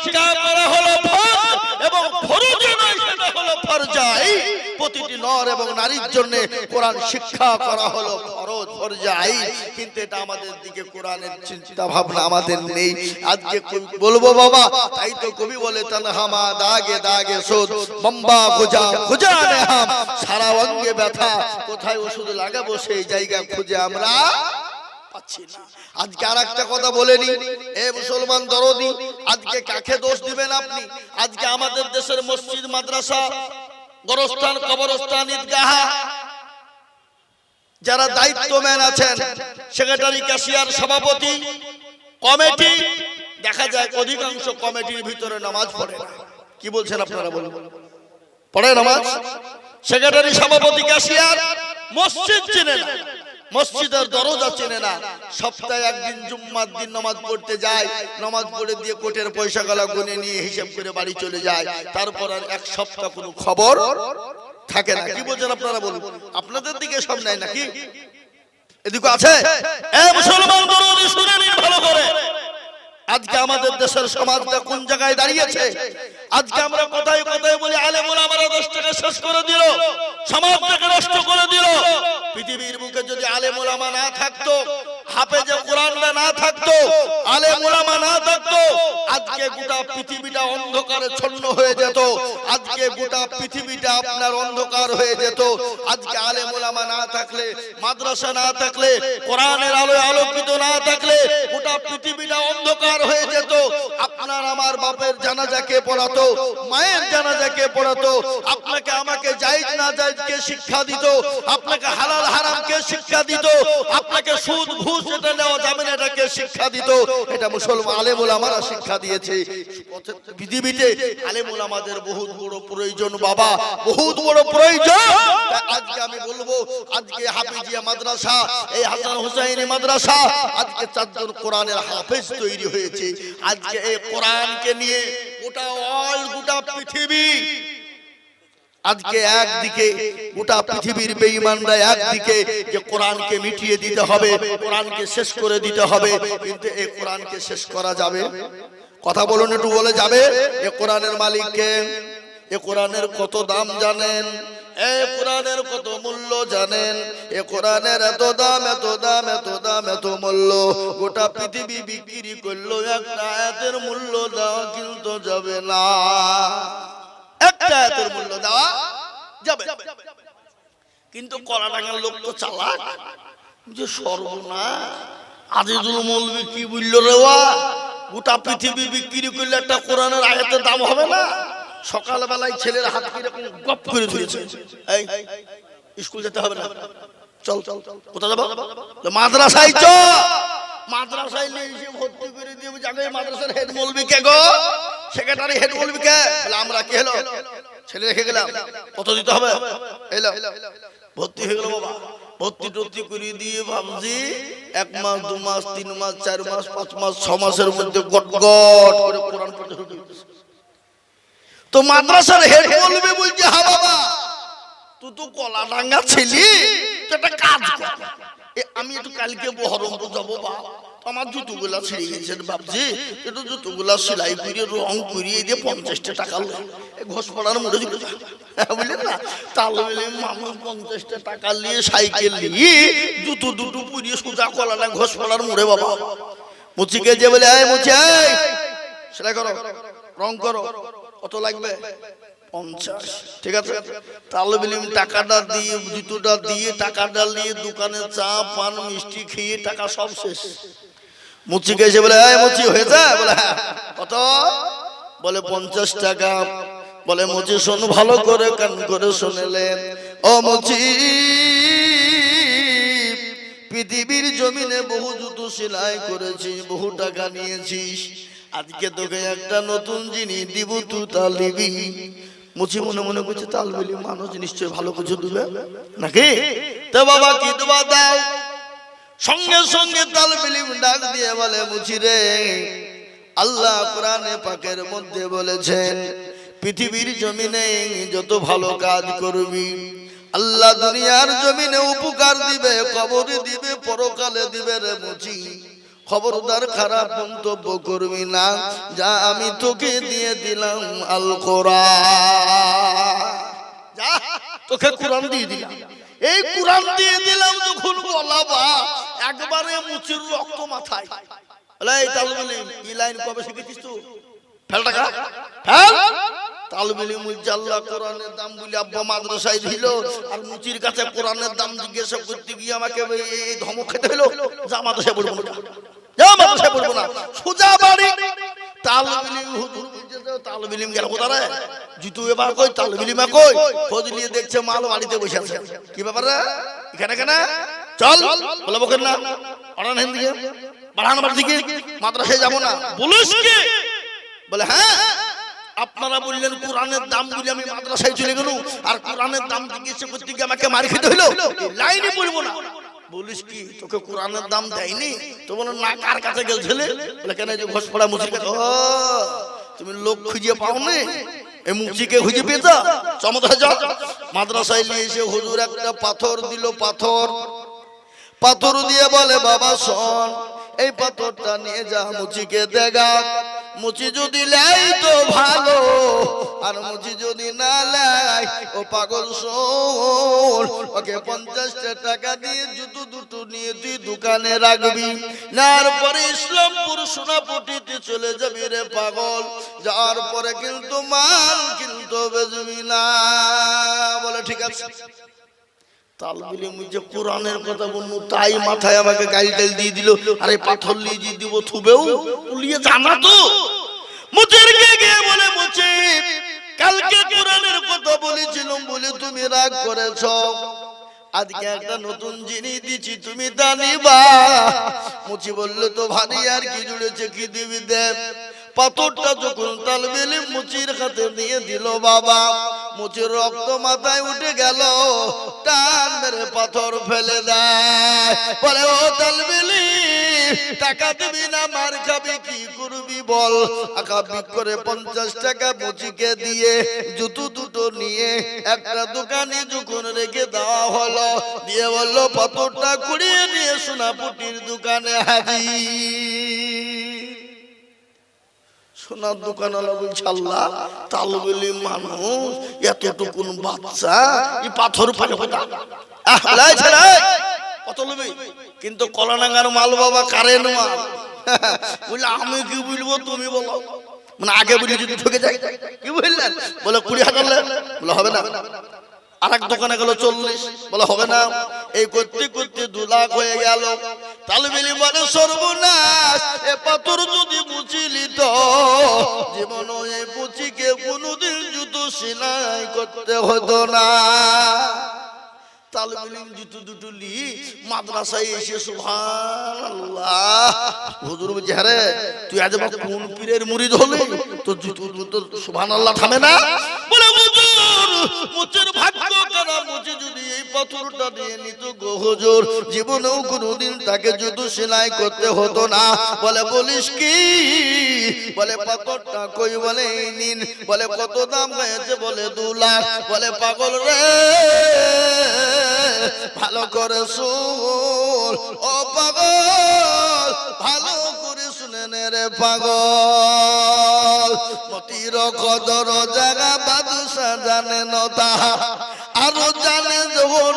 শিক্ষা করা হলো ফরজ এবং ফরজ নয় সেটা হলো ফরজাই। প্রতিটি নর এবং নারীর জন্য কোরআন শিক্ষা করা হলো ফরজ ফরজাই, কিন্তু এটা আমাদের দিকে কোরআনের চিন্তা ভাবনা আমাদের নেই। আজকে বলবো বাবা, তাই তো কবি বলে তানহামা দাগে দাগে সুদ বম্বা খুঁজা খুঁজা নেহাম, সারা অঙ্গে ব্যথা, কোথায় ওষুধ লাগাবো সেই জায়গা খুঁজে আমরা পাচ্ছি না। আজকে আর একটা কথা বলেনি, এ মুসলমান দরদি, আজকে কাকে দোষ দিবেন আপনি? আজকে আমাদের দেশের মসজিদ, মাদ্রাসা, গোরস্থান, কবরস্থান, ঈদগাহ যারা দায়িত্বম্যান আছেন, সেক্রেটারি, ক্যাশিয়ার, সভাপতি, কমিটি, দেখা যায় অধিকাংশ কমিটির ভিতরে নামাজ পড়ে না। কি বলছেন আপনারা বলুন? পড়ে নামাজ? সেক্রেটারি, সভাপতি, ক্যাশিয়ার মসজিদ চেনে না, মসজিদের দরজা চেনে না। সপ্তাহে একদিন জুম্মার দিন নামাজ পড়তে যায়, নামাজ পড়ে দিয়ে কোটের পয়সা গলা গুনে নিয়ে হিসাব করে বাড়ি চলে যায়। তারপর আর এক সপ্তাহ কোনো খবর থাকে না। কি বলছেন আপনারা বলুন? আপনাদের দিকে সব নাই নাকি? এদিকে আছে? এ মুসলমান দরদি শুনে নিন ভালো করে। আজকে আমাদের দেশের সমাজটা কোন জায়গায় দাঁড়িয়েছে? আজকে আমরা কথায় কথায় বলি আলেম ওলামারা দেশটাকে শেষ করে দিল, সমাজটাকে নষ্ট করে দিল। পৃথিবীর বুকে যদি আলেম ওলামা না থাকতো, হাফেজে কোরআনটা না থাকতো, আলেম ওলামা না থাকতো, আজকে গোটা পৃথিবীটা অন্ধকারে ছন্ন হয়ে যেত। আজকে গোটা পৃথিবীটা আপনার অন্ধকার হয়ে যেত। আজকে আলেম ওলামা না থাকলে, মাদ্রাসা না থাকলে, কোরআনের আলোয় আলোকিত না থাকলে গোটা পৃথিবীটা অন্ধকার হয়ে যেত। আপনার আমার বাপের জানাজাকে পড়াতো, মায়ের জানাজাকে পড়াতো, আপনাকে আমাকে জায়েজ না জায়েজকে শিক্ষা দিত, আপনাকে হালাল হারামকে শিক্ষা দিত, আপনাকে সুদ ঘুষ এটা নেওয়া যাবে না এটাকে শিক্ষা দিত। এটা মুসলমান আলেম ওলামারা শিক্ষা দিয়েছে। পৃথিবীতে আলেম ওলামাদের বহুত বড় প্রয়োজন বাবা, বহুত বড় প্রয়োজন। আজকে আমি বলবো, আজকে হাফিজিয়া মাদ্রাসা, এই হাসান হুসাইনি মাদ্রাসা, আজকে 4 জন কোরআনের হাফেজ তৈরি হয়েছে। আজকে এই কোরআনকে নিয়ে গোটা পৃথিবী, আজকে একদিকে গোটা পৃথিবীর বেঈমানরা একদিকে যে কোরআনকে মিটিয়ে দিতে হবে, কোরআনকে শেষ করে দিতে হবে, কিন্তু এই কোরআনকে শেষ করা যাবে? কথা বলুন, একটু বলে যাবে? এই কোরআনের মালিককে, এই কোরআনের কত দাম জানেন? এই কোরআনের কত মূল্য জানেন? এই কোরআনের এত দাম, এত দাম, এত দাম, এত মূল্য। গোটা পৃথিবী বিক্রি করলো, একটা আয়াতের মূল্য দেওয়া কিন্তু যাবে না। একটা আয়াতের মূল্য দেওয়া যাবে। কিন্তু কলাডাঙ্গার লোক তো চালাক, যে সর্বনাশ, আজিজুল মৌলভী কি বললো রে, গোটা পৃথিবী বিক্রি করলে একটা কোরআনের আয়াতের দাম হবে না? সকালবেলায় ছেলের হাত কিরকম গপ করে ধরেছে, এই স্কুল যেতে হবে না, চল চল। কোথায় যাবো? মাদ্রাসায় চ। মাদ্রাসায় নিয়ে এসে ভর্তি করে দিয়ে যাবে। মাদ্রাসার হেড মৌলভী কে গো? সেক্রেটারি হেড মৌলভী কে? বলে আমরা। কে হলো? ছেলে রেখে গেলাম। কত দিতে হবে? এলো, ভর্তি হয়ে গেল বাবা। ভর্তি টর্তি করে দিয়ে ভাবছি 1 মাস, 2 মাস, 3 মাস, 4 মাস, 5 মাস, 6 মাসের মধ্যে গট গট করে কোরআন পড়তে শুরু করেছে। তো মাদ্রাসার হেড মৌলভী বলছে, হ্যাঁ বাবা, তুই তো কলাডাঙ্গা ছিলি, তো একটা কাজ কর, আমি একটু কালকে বহরমপুর যাবো বা, আমার জুতোগুলা ছিঁড়ে গেছে, ভাবছি একটু জুতোগুলা সেলাই করে রং করিয়ে দিয়ে 50 টাকা ঘোষপাড়ার মোড়ে চলে যা, বুঝলেন না? তাহলে মানুষ 50 টাকা নিয়ে সাইকেল নিয়ে জুতো দুটো পুড়িয়ে সোজা কলাডাঙ্গা ঘোষপাড়ার মোড়ে বাবা। মুচিকে যে বলে, এই মুচি, সেলাই করো, রং করো, কত লাগবে? 50। ঠিক আছে, তাহলে বলি টাকাটা দিয়ে, জুতোটা দিয়ে, টাকাটা নিয়ে দোকানে চা পান মিষ্টি খেয়ে টাকা সব শেষ। মুচিকে এসে বলে, এই মুচি হয়েছে? বলে হ্যাঁ। কত? বলে 50 টাকা। বলে মুচি শোন ভালো করে, কান করে শুনলেন, ও মুচি, পৃথিবীর জমিনে বহু জুতো সেলাই করেছি, বহু টাকা নিয়েছিস, আজকে তোকে একটা নতুন জিনিস দিব, তুই তা নিবি। মুচি মনে মনে করছে, তাল বলি মানুষ নিশ্চয় ভালো কিছু দিবে নাকি? তো বাবা কি দেবা দাও। সঙ্গে সঙ্গে তাল বিলিম ডাক দিয়ে বলে, মুচি রে, আল্লাহ কোরআনে পাকের মধ্যে বলেছেন, পৃথিবীর জমিনে যত ভালো কাজ করবি আল্লাহ দুনিয়ার জমিনে উপকার দিবে, কবরে দিবে, পরকালে দিবে রে মুচি। খবরদার খারাপ মন্তব্য করবি না, যা আমি তোকে দিয়ে দিলাম আল কোরআন, যা তোকে কোরআন দিয়ে দিলাম। এই কোরআন দিয়ে দিলাম যখন বলাবা একবারে মুচির রক্ত মাথায়। এই তালবিলি এই লাইন কবে শিখেছিস তুই? ফেল টাকা ফেল। তালবিলি মুজাল্লা কোরআনের দাম বলি আব্বা মাদ্রাসায় দিল, আর মুচির কাছে কোরআনের দাম জিজ্ঞাসা করতে গিয়ে আমাকে এই ধমক খেতে হলো, যা মাদ্রাসায় পড়বো না, যা মাদ্রাসায় পড়বো না, সোজা বাড়ি। তালবিলিম হুজুর বলছে তালবিলিম গেল কোথায়? জুতো এবার কই তালবিলিমা কই? খোঁজ নিয়ে দেখছে মাল বাড়িতে বসে আছে। কি ব্যাপার রে? এখানে কেন? চল বলে বকেন না, পড়ান হেন দিকে, বাড়ান বাড়ি দিকে, মাদ্রাসায় যাবো না। বলিস কি? বলে হ্যাঁ, আপনারা বললেন কোরআনের দাম বলে আমি মাদ্রাসায় চলে গেল, আর কোরআনের দাম জিজ্ঞাসা করতে গিয়ে আমাকে মার খেতে হলো, লাইনে পড়বো না। বলিস কি? তোকে কোরআনের দাম দেয়নি তো? বলো না, কার কাছে গেছিলে? বলে কেন? যে ঘোষ পড়া মুচির কাছে। ও তুমি লোক খুঁজে পাও নি, এই মুচিকে খুঁজে পেতা। চমৎকার যাও মাদ্রাসায় নিয়ে এসে হুজুর একটা পাথর দিল, পাথর দিয়ে বলে বাবা শোন, এই পাথরটা নিয়ে যা মুচিকে দেখা, মুচি যদি লাই তো ভালো, আর মুচি যদি না লাই ও পাগল শোন, ওকে 50 টাকা দিয়ে জুতো দুটো নিয়ে তুই দোকানে রাখবি, নার পরে ইসলামপুর সোনাপটিতে চলে যাবি রে পাগল, যাওয়ার পরে কিন্তু মাল কিন্তু বেচবি না। বলে ঠিক আছে। তালবিলি মুজে কোরআনের কথা বলবো তাই মাথায় আমাকে গাইল টাইল দিয়ে দিল, আরে পাথর লিয়ে দিব থুবেও উলিয়ে জানা তো। মুচিরকে গিয়ে বলে মুচি, কালকে কোরআনের কথা বলেছিলাম বলে তুমি রাগ করেছো, আজকে একটা নতুন জিনিস দিচ্ছি তুমি তা নিবা। মুচি বললো তো ভারী আর কি জুড়েছে, কি দিবি দেব। পাথরটা যখন তালবিলি মুচির হাতে দিয়ে দিল বাবা, মুচির রক্ত মাথায় উঠে গেল, টান মেরে পাথর ফেলে দেয়। বলে ও তালবিলি, টাকা দিবি না মার খাবি, কি করবি বল? আকাবি করে 50 টাকা মুচিকে দিয়ে জুতো দুটো নিয়ে একটা দোকানে যখন রেখে দেওয়া হলো, দিয়ে বললো পাথরটা কুড়িয়ে নিয়ে সোনাপুটির দোকানে হাজির। সোনার দোকানওয়ালা বলছে আল্লাহ, তালবিলি মানুষ এতটুকুন বাচ্চা এই পাথর পারে কোথায়? কত নেবে? কিন্তু কলানাঙ্গার মাল বাবা, কারেন্ট মাল। বললে আমি কি বলবো তুমি বলো, মানে আগে বলি যদি ঠকে যাই। কি বললেন? বলে 20,000। বলে হবে না। আরেক দোকানে গেল 40। বলে হবে না। এই করতে করতে 2 লাখ হয়ে গেল। তালবিলি মানে সর্বনাশ, এ পাথর যদি মুচিলি তো জীবন এই মুচিকে কোনোদিন জুতো সেলাই করতে হতো না। তালবিলি জুতো দুটো লি মাদ্রাসায় এসে সুবহানাল্লাহ, হুজুর বলছে আরে তুই আজ কোন পীরের মুরিদ হলি, তোর জুতো সুবহানাল্লাহ থামে না? বলে হুজুর মুচের ভাগ্য খারাপ, মুচি যদি এই পাথরটা দিয়ে নিত গো হুজুর জীবনেও কোনোদিন তাকে জুতো সেলাই করতে হতো না। বলে বলিস কি? বলে পাথরটা কই? বলে এই নিন। বলে কত দাম হয়েছে? বলে 2 লাখ। বলে পাগল রে, ভালো করে শুন ও পাগল, ভালো করে শুনে নে রে পাগল। মতির কদর জায়গা বাদশা জানে নতা, আরো জানে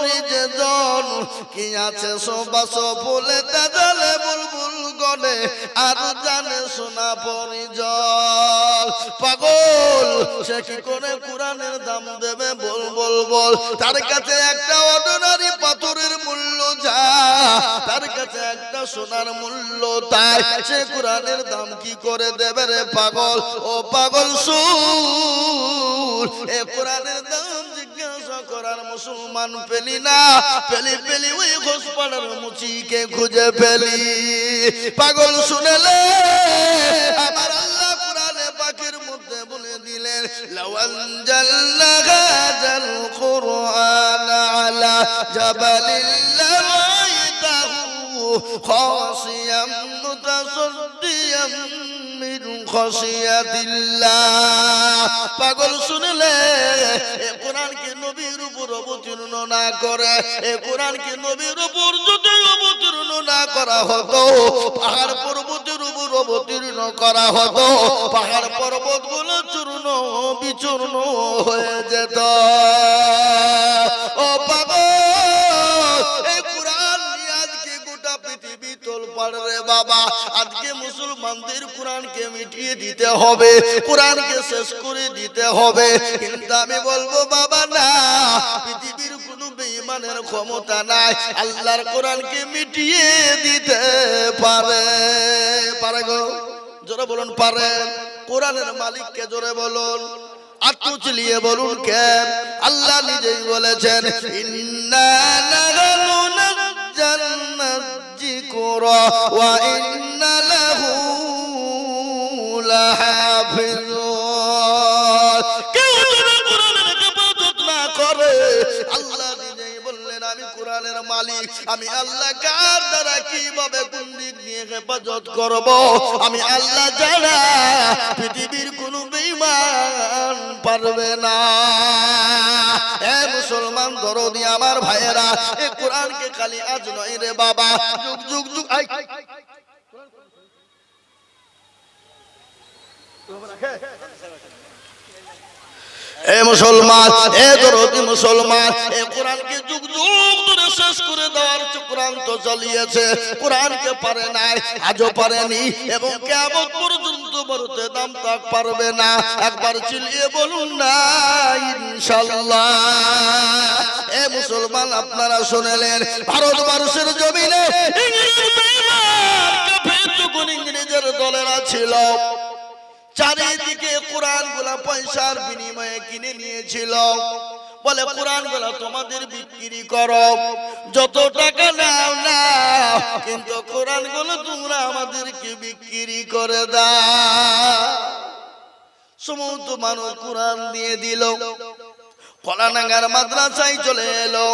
নিজে জন কি আছে সবাস বলে তাজলে বুলবুল গলে, আরো জানে সোনা পরিজল। পাগল সে কি করে কোরআনের দাম দেবে? বল বল বল। তার কাছে একটা অর্ডিনারি পাথরের মূল্য যা, তার কাছে একটা সোনার মূল্য তাই, সে কোরআনের দাম কি করে দেবে রে পাগল? ও পাগল শুন, এ কোরআনের দাম জিজ্ঞাসা করার মুসলমান পেলি না, পেলি ওই ঘোষপাড়ার মুচিকে খুঁজে পেলি। পাগল শুনেলে আমার আল্লাহ কোরআনে পাকের মধ্যে বলে দিলেন, লাউ আনজালনা হাযাল কুরআন আলা জাবালিন লারাআইতাহু খাশিয়াম মুতাসাদ্দিয়াম মিন খাশিয়াতিল্লাহ। পাগল শুনলে এ কোরআনকে নবীর উপর অবতীর্ণ না করে, এ কোরআনকে নবীর উপর যদি অবতীর্ণ চূর্ণ না করা হতো, পাহাড় পর্বতের উপর অবতীর্ণ করা হতো, পাহাড় পর্বতগুলো চূর্ণ বিচূর্ণ হয়ে যেত। ও বাবা, এই কোরআন নিয়ে আজকে গোটা পৃথিবী তোলপাড় রে বাবা। আজকে মুসলমানদের কোরআনকে মিটিয়ে দিতে হবে, কোরআনকে শেষ করে দিতে হবে। কিন্তু আমি বলবো বাবা না, পৃথিবীর কোনো বেঈমানের ক্ষমতা নাই আল্লাহর কোরআনকে মিটিয়ে দিতে পারে। পারে গো, জোরে বলুন পারে। কোরআনের মালিককে জোরে বলুন, আত্ম চিলিয়ে বলুন কে? আল্লাহ নিজেই বলেছেন, ইন্না নাহনু নাযালনা যিকরা ওয়া ইন্না লাহু লাহাফিজুন। কেউ যদি কোরআনের হেফাজত না করে, আল্লাহ নিজেই বললেন আমি কোরআনের মালিক, আমি আল্লাহ কার দ্বারা কিভাবে কোন দিক নিয়ে হেফাজত করব, আমি আল্লাহ জানা পৃথিবীর কোনো বেঈমান পারবে না। এ মুসলমান দরদি আমার ভাইয়েরা, এই কোরআনকে খালি আজ নয় রে বাবা, যুগ যুগ যুগ এ মুসলমান, এ দরদি মুসলমান, এ কোরআনকে যুগ যুগ ধরে শেষ করে দেওয়ার চক্রান্ত চালিয়েছে। কোরআনকে পারে নাই, আজও পারেনি, এবং কিয়ামত পর্যন্ত বলতে দাম তাক পারবে না। একবার চিল্লিয়ে বলুন না ইনশাআল্লাহ। এ মুসলমান, আপনারা শুনলেন ভারতবর্ষের জমিনে ইংরেজের দলেরা ছিল, চারিদিকে কোরআন গুলা পয়সার বিনিময়ে কিনে নিয়েছিল। বলে কোরআন গুলা তোমাদের বিক্রি করো, যত টাকা নাও নাও, কিন্তু কোরআন গুলো তোমরা আমাদেরকে বিক্রি করে দাও। সমস্ত মানুষ কোরআন দিয়ে দিল, কলানাগার মাদ্রাসায় চলে এলো।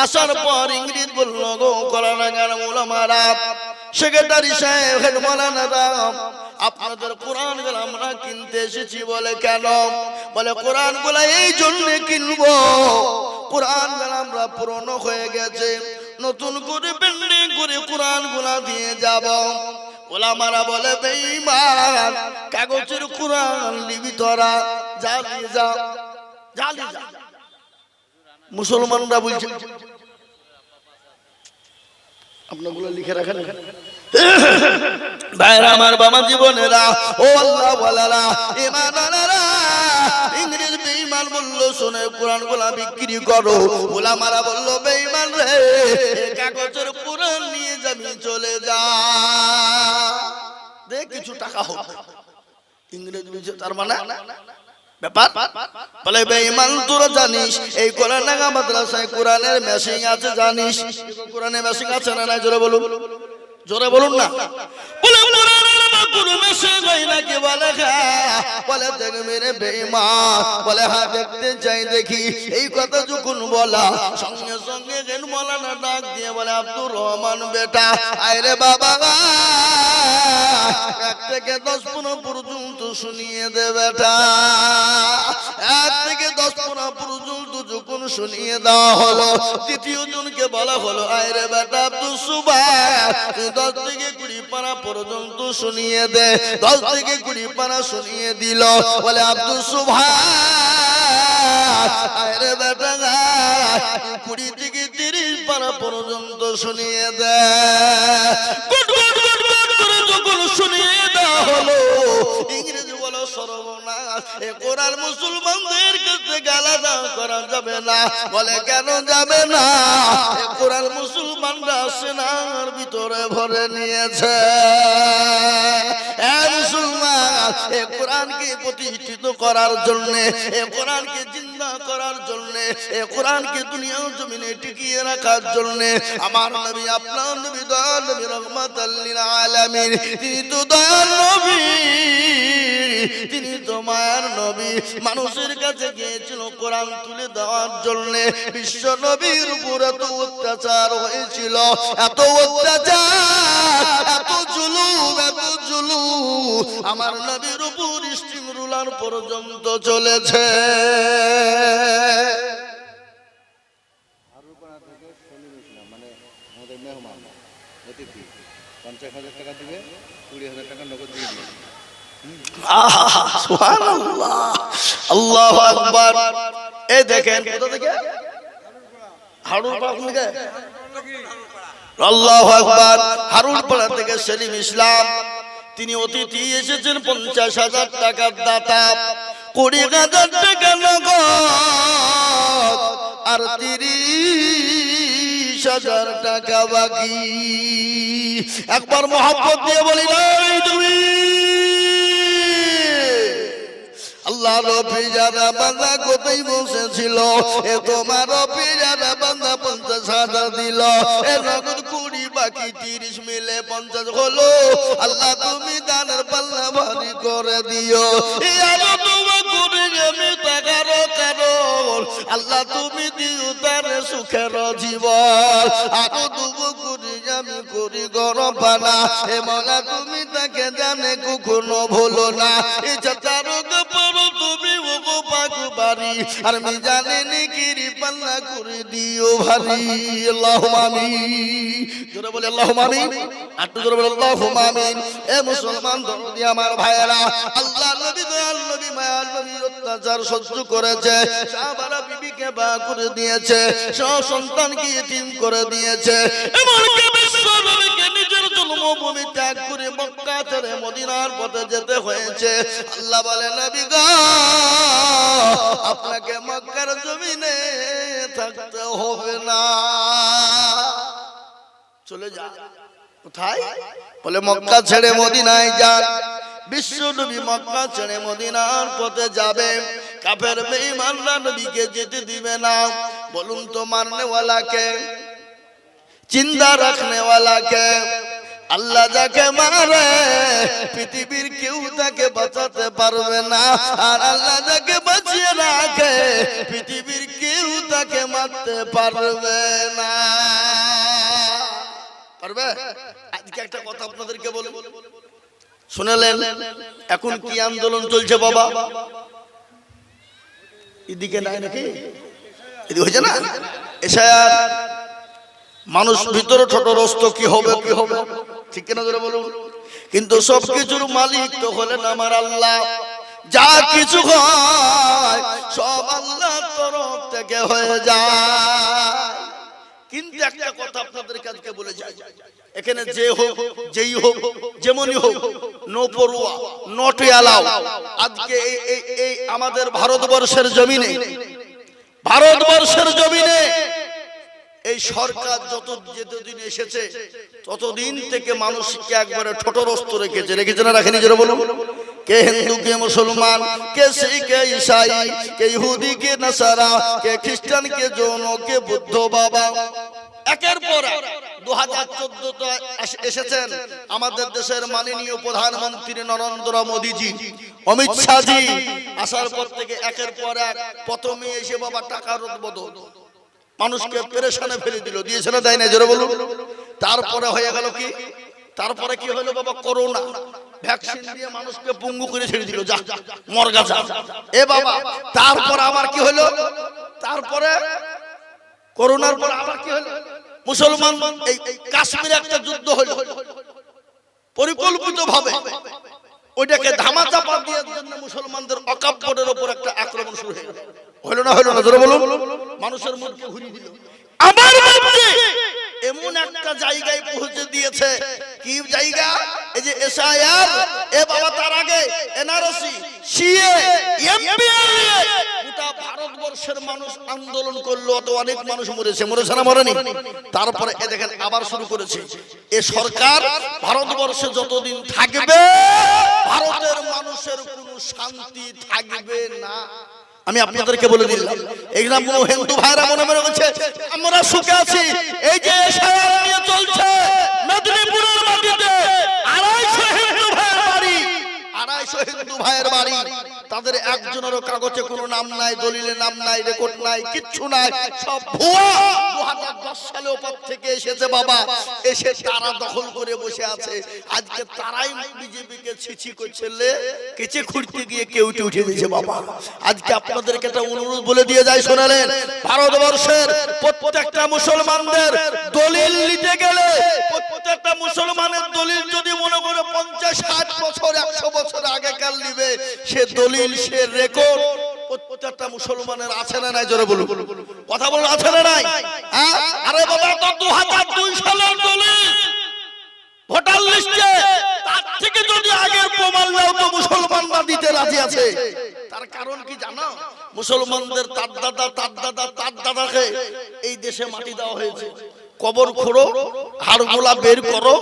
আসার পর ইংরেজ বলল, গো কলানাগার উলামারা, সেক্রেটারি সাহেব, হেড মাওলানারা, আপনাদের কোরআন গুলো আমরা কিনতে এসেছি। বলে কেন? বলে কোরআন গুলা এই জন্য কিনবো, কোরআন গুলো আমরা পুরনো হয়ে গেছে, নতুন করে বিল্ডিং করে কোরআন গুলা দিয়ে যাব। ওলামারা বলে বেঈমান, কাগজের কোরআন নিবি তোরা, জ্বালিয়ে যা, জ্বালিয়ে যা। মুসলমানরা বলছে, আপনাগুলো লিখে রাখেন ভাইরা আমার, বাবা জীবনেরা, ও আল্লাহ ওয়ালারা, ঈমানওয়ালারা, ইংরেজ বেঈমান বলল শুনে কোরআন গুলা বিক্রি করো। ওলামারা বলল বেঈমান রে, কাগজের কোরআন নিয়ে যাবি, চলে যা, দে কিছু টাকা হোক। ইংরেজ বলছে তার মানে ব্যাপার। বলে বেঈমান, তোরা জানিস এই কোরআনগা মাদ্রাসায় কোরআনের মেশিং আছে, জানিস কোরআনের মেশিং আছে না নাই? জোরে বলুন, জোরে বলুন না। বলে কোনো মেশিং হয় নাকি? বলে হ্যাঁ। বলে দেখবি রে বেঈমান, বলে হ্যাঁ দেখতে চাই, দেখি। এই কথা যখন বলা, সঙ্গে সঙ্গে যেন মৌলানা ডাক দিয়ে বলে, আব্দুর রহমান বেটা, আইরে বাবা, 1 থেকে 10 পর্যন্ত শুনিয়ে দে বেটা। 1 থেকে 10 পর্যন্ত যখন শুনিয়ে দেওয়া হলো, দ্বিতীয় জনকে বলা হলো, আইরে বেটা আব্দুল সুবহান, তুই 10 থেকে 20 পারা পর্যন্ত শুনিয়ে দে। 10 থেকে 20 পারা শুনিয়ে দিল। বলে আব্দুল সুবহান, আইরে বেটা 20 থেকে 30 পারা পর্যন্ত শুনিয়ে দে। যখন শুনিয়ে দেওয়া হলো, ইংরেজি বলো সর্বনাশ, এ কোরআন মুসলমানদের কাছে গালাদা করা যাবে না। বলে কেন যাবে না? এ কোরআন মুসলমানরা সেনার ভিতরে ভরে নিয়েছে। মুসলমান, এ কোরআনকে প্রতিষ্ঠিত করার জন্য, এ কোরআনকে জিন্দা করার জন্য, এ কোরআনকে দুনিয়ার জমিনে টিকিয়ে রাখার জন্য আমার নবী, আপনার নবী, দয়াল নবী, রহমাতাল লিল আলামিন, তিনি তো দয়াল নবী, তিনি তো মায়ার নবী, মানুষের কাছে গিয়েছিল কোরআন তুলে দেওয়ার জন্য। বিশ্ব নবীর উপর এত অত্যাচার হয়েছিল, এত অত্যাচার, এত জুলুম, এত জুলুম, আমার নবীর উপর স্টিম রুলার পর্যন্ত চলেছে। অতিথি 50,000 টাকা দিবে, 20,000 টাকা নগদ দিয়ে দিবে। সুবহানাল্লাহ, আল্লাহু আকবার। এই দেখেন কোথা থেকে? হারুনপাড়া থেকে। আল্লাহু আকবার। হারুনপাড়া থেকে সেলিম ইসলাম, তিনি অতিথি এসেছেন 50,000 টাকার দাতা, 20,000 টাকা নগদ আর 30,000 টাকা বাকি। একবার মহব্বত দিয়ে বলি নাই তুমি। আল্লাহ রবি যারা বান্দা কোথায় বসেছিল, এ তোমার রবি যারা বান্দা 50,000 দিল, এ নগদ 20 বাকি 30 মিলে 50 হলো। আল্লাহ তুমি দানের পাল্লা ভারী করে দিও। আমি তাকারো কারণ আল্লাহ তুমি দিও তার সুখের জীবন। আরো দুবো করি আমি করি গরম পানা, এ মলা তুমি তাকে জানে কখনো ভুলো না। এ চারো পড়ো তুমি ওগো পাগু বাড়ি, আর আমি জানি নিকিরি পাল্লা করে দিও ভারী। আল্লাহুম্মা আমিন। জোরে বলে আল্লাহুম্মা আমিন। একটু জোরে বলে আল্লাহুম্মা আমিন। এ মুসলমান দরদি আমার ভাইয়েরা, আল্লাহ নবী দয়াল নবী মায়ার নবীর অত্যাচার সহ্য করেছে, সাহাবারা বিবিকে বা করে দিয়েছে, সব সন্তানকে ইতিম করে দিয়েছে। এমনকি বিশ্ব নবীকে নিজের জন্মভূমি ত্যাগ করে মক্কা ছেড়ে মদিনার পথে যেতে হয়েছে। আল্লাহ বলে নবী গো, আপনাকে মক্কার জমিনে থাকতে হবে না, চলে যা। কোথায়? বলে মক্কা ছেড়ে মদিনায় যান। বিশ্ব নবী মক্কা ছেড়ে মদিনার পথে যাবে, কাফের বেঈমানরা নবীকে যেতে দিবে না। বলুন তো মারনে ওয়ালা কে, জিন্দা রাখনে ওয়ালা কে? আল্লাহ যাকে মারে পৃথিবীর কেউ তাকে বাঁচাতে পারবে না, আর আল্লাহ যাকে বাঁচিয়ে রাখে পৃথিবীর কেউ তাকে মারতে পারবে না। পারবে? আজকে একটা কথা আপনাদেরকে বলি, শুনলেন এখন কি আন্দোলন চলছে বাবা? এদিকে নাই নাকি? এদিকে হয়েছে না এশায়ার? মানুষ ভিতরে ছোটরস্ত কি হবে কি হবে, ঠিক কিনা ধরে বলুন। কিন্তু সবকিছুর মালিক তো হলেন আমার আল্লাহ। যা কিছু হয় সব আল্লাহর তরফ থেকে হয়ে যায়। কিন্তু একটা কথা আপনাদের কাছে বলে যাই, এখানে যে হোক যেই হোক যেমনই হোক, নো পরোয়া নট অ্যালাউ। আজকে এই আমাদের ভারতবর্ষের জমিনে, ভারতবর্ষের জমিনে এই সরকার যতদিন এসেছে ততদিন থেকে মানুষকে একবারে ছোটরস্ত রেখেছে। রেখেছে না রাখেনি? যারা বলুন, কে হিন্দু কে মুসলমান, কে শিখ কে ঈসাই, কে ইহুদি কে নাসারা, কে খ্রিস্টান কে জৈন, কে বুদ্ধ বাবা। একের পর 2014 এসেছেন আমাদের দেশের মাননীয় প্রধানমন্ত্রী নরেন্দ্র মোদীজি, অমিত শাহজি। আসার পর থেকে একের পর এক প্রথমে এসে বাবা টাকার বদল মানুষকে পেরেশানে ফেলে দিল। দিয়েছে না দেয় না? জোরে বলুন। তারপরে হয়ে গেল কি? তারপরে কি হলো বাবা? করোনা ভ্যাকসিন দিয়ে মানুষকে পঙ্গু করে ছেড়ে দিল, যা মরগা যা। এ বাবা, তারপর আবার কি হলো? তারপরে করোনার পর আবার কি হলো? মুসলমান এই কাশ্মীরে একটা যুদ্ধ হলো পরিকল্পিত ভাবে, ওইটাকে ধামাচাপা দিয়ে জন্য মুসলমানদের ওয়াকফ বোর্ডের উপর একটা আক্রমণ শুরু হয়ে গেল। হলো না? হলো না? জোরে বলুন। মানুষের মুখকে ঘুরিয়ে দিল। আমার বাপরে এমন একটা জায়গায় পৌঁছে দিয়েছে। কি জায়গা? এই যে এসআইআর, এ বাবা তার আগে এনআরসি, সিএ, এমপিআর, গোটা ভারতবর্ষের মানুষ আন্দোলন করলো, তো অনেক মানুষ মরেছে। মরেছে না মরেনি? তারপরে এ দেখেন আবার শুরু করেছে। এ সরকার ভারতবর্ষে যতদিন থাকবে ভারতের মানুষের কোনো শান্তি থাকবে না। আমি আপনাদেরকে বলে দিলাম, এইরকম কোন হিন্দু ভাইরা মনে মনে বলছে আমরা সুখে আছি। এই যে এশায়ার নিয়ে চলছে মেদিনীপুরের মাটিতে 250 হিন্দু ভাইয়ের বাড়ি, 250 হিন্দু ভাইয়ের বাড়ি তাদের একজনেরও কাগজে কোনো নাম নাই, দলিলে নাম নাই, রেকর্ড নাই, কিচ্ছু নাই, সব ভুয়া। 2010 সালে ওপর থেকে এসেছে বাবা, এসে তারা দখল করে বসে আছে। আজকে তারাই বিজেপিকে ছিছি করছে, কেচে খুঁড়তে গিয়ে কেউ উঠে দিয়েছে বাবা। আজকে আপনাদেরকে একটা অনুরোধ বলে দিয়ে যাই, শোনালেন? ভারতবর্ষের প্রত্যেকটা মুসলমানদের দলিল নিতে গেলে, প্রত্যেকটা মুসলমানের দলিল যদি মনে করে 50, 60 বছর, 100 বছর আগেকার নিবে, সে দলিল, সে রেকর্ড প্রত্যেকটা মুসলমানের আছে না নাই? জোরে বলুন, কথা বলুন, আছে না নাই? আরে বাবা, তো 2002 সালের দলিল ভোটার লিস্টে, তার থেকে যদি আগের প্রমাণ নাও তো মুসলমানরা দিতে রাজি আছে। তার কারণ কি জানো? মুসলমানদের তার দাদাকে এই দেশে মাটি দেওয়া হয়েছে। কবর খোঁড়ো, হাড়গোলা বের করো,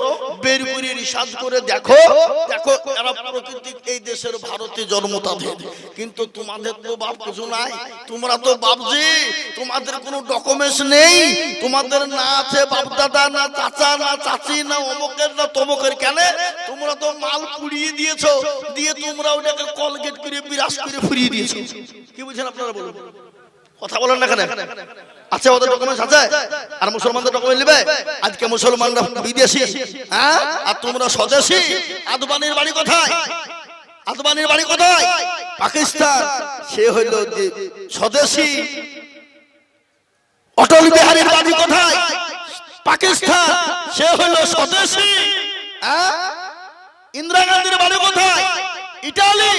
বের করে রিসার্চ করে দেখো, এরা প্রকৃতি এই দেশের ভারতে জন্ম তাদের। কিন্তু তোমাদের তো বাপ কিছু নাই, তোমরা তো বাপজি, তোমাদের কোনো ডকুমেন্টস নেই, তোমাদের না আছে বাপ দাদা, না চাচা, না চাচি, না অমুকের, না তমুকের। কেন? তোমরা তো মাল পুড়িয়ে দিয়েছো, দিয়ে তোমরা ওটাকে কলগেট করে বিরাজ করে ফুরিয়ে দিয়েছো। কি বুঝছেন আপনারা? বলুন, কথা বলেন না কেন? আছে ওদের ডকুমেন্টস আছে, আর মুসলমানদের ডকুমেন্ট নেবে? আজকে মুসলমানরা বিদেশি, হ্যাঁ, আর তোমরা স্বদেশী। আদবানির বাড়ি কোথায়? আদবানির বাড়ি কোথায়? পাকিস্তান। সে হইল স্বদেশী। অটল বিহারীর বাড়ি কোথায়? পাকিস্তান। সে হইল স্বদেশী। ইন্দিরা গান্ধীর বাড়ি কোথায়? ইটালি।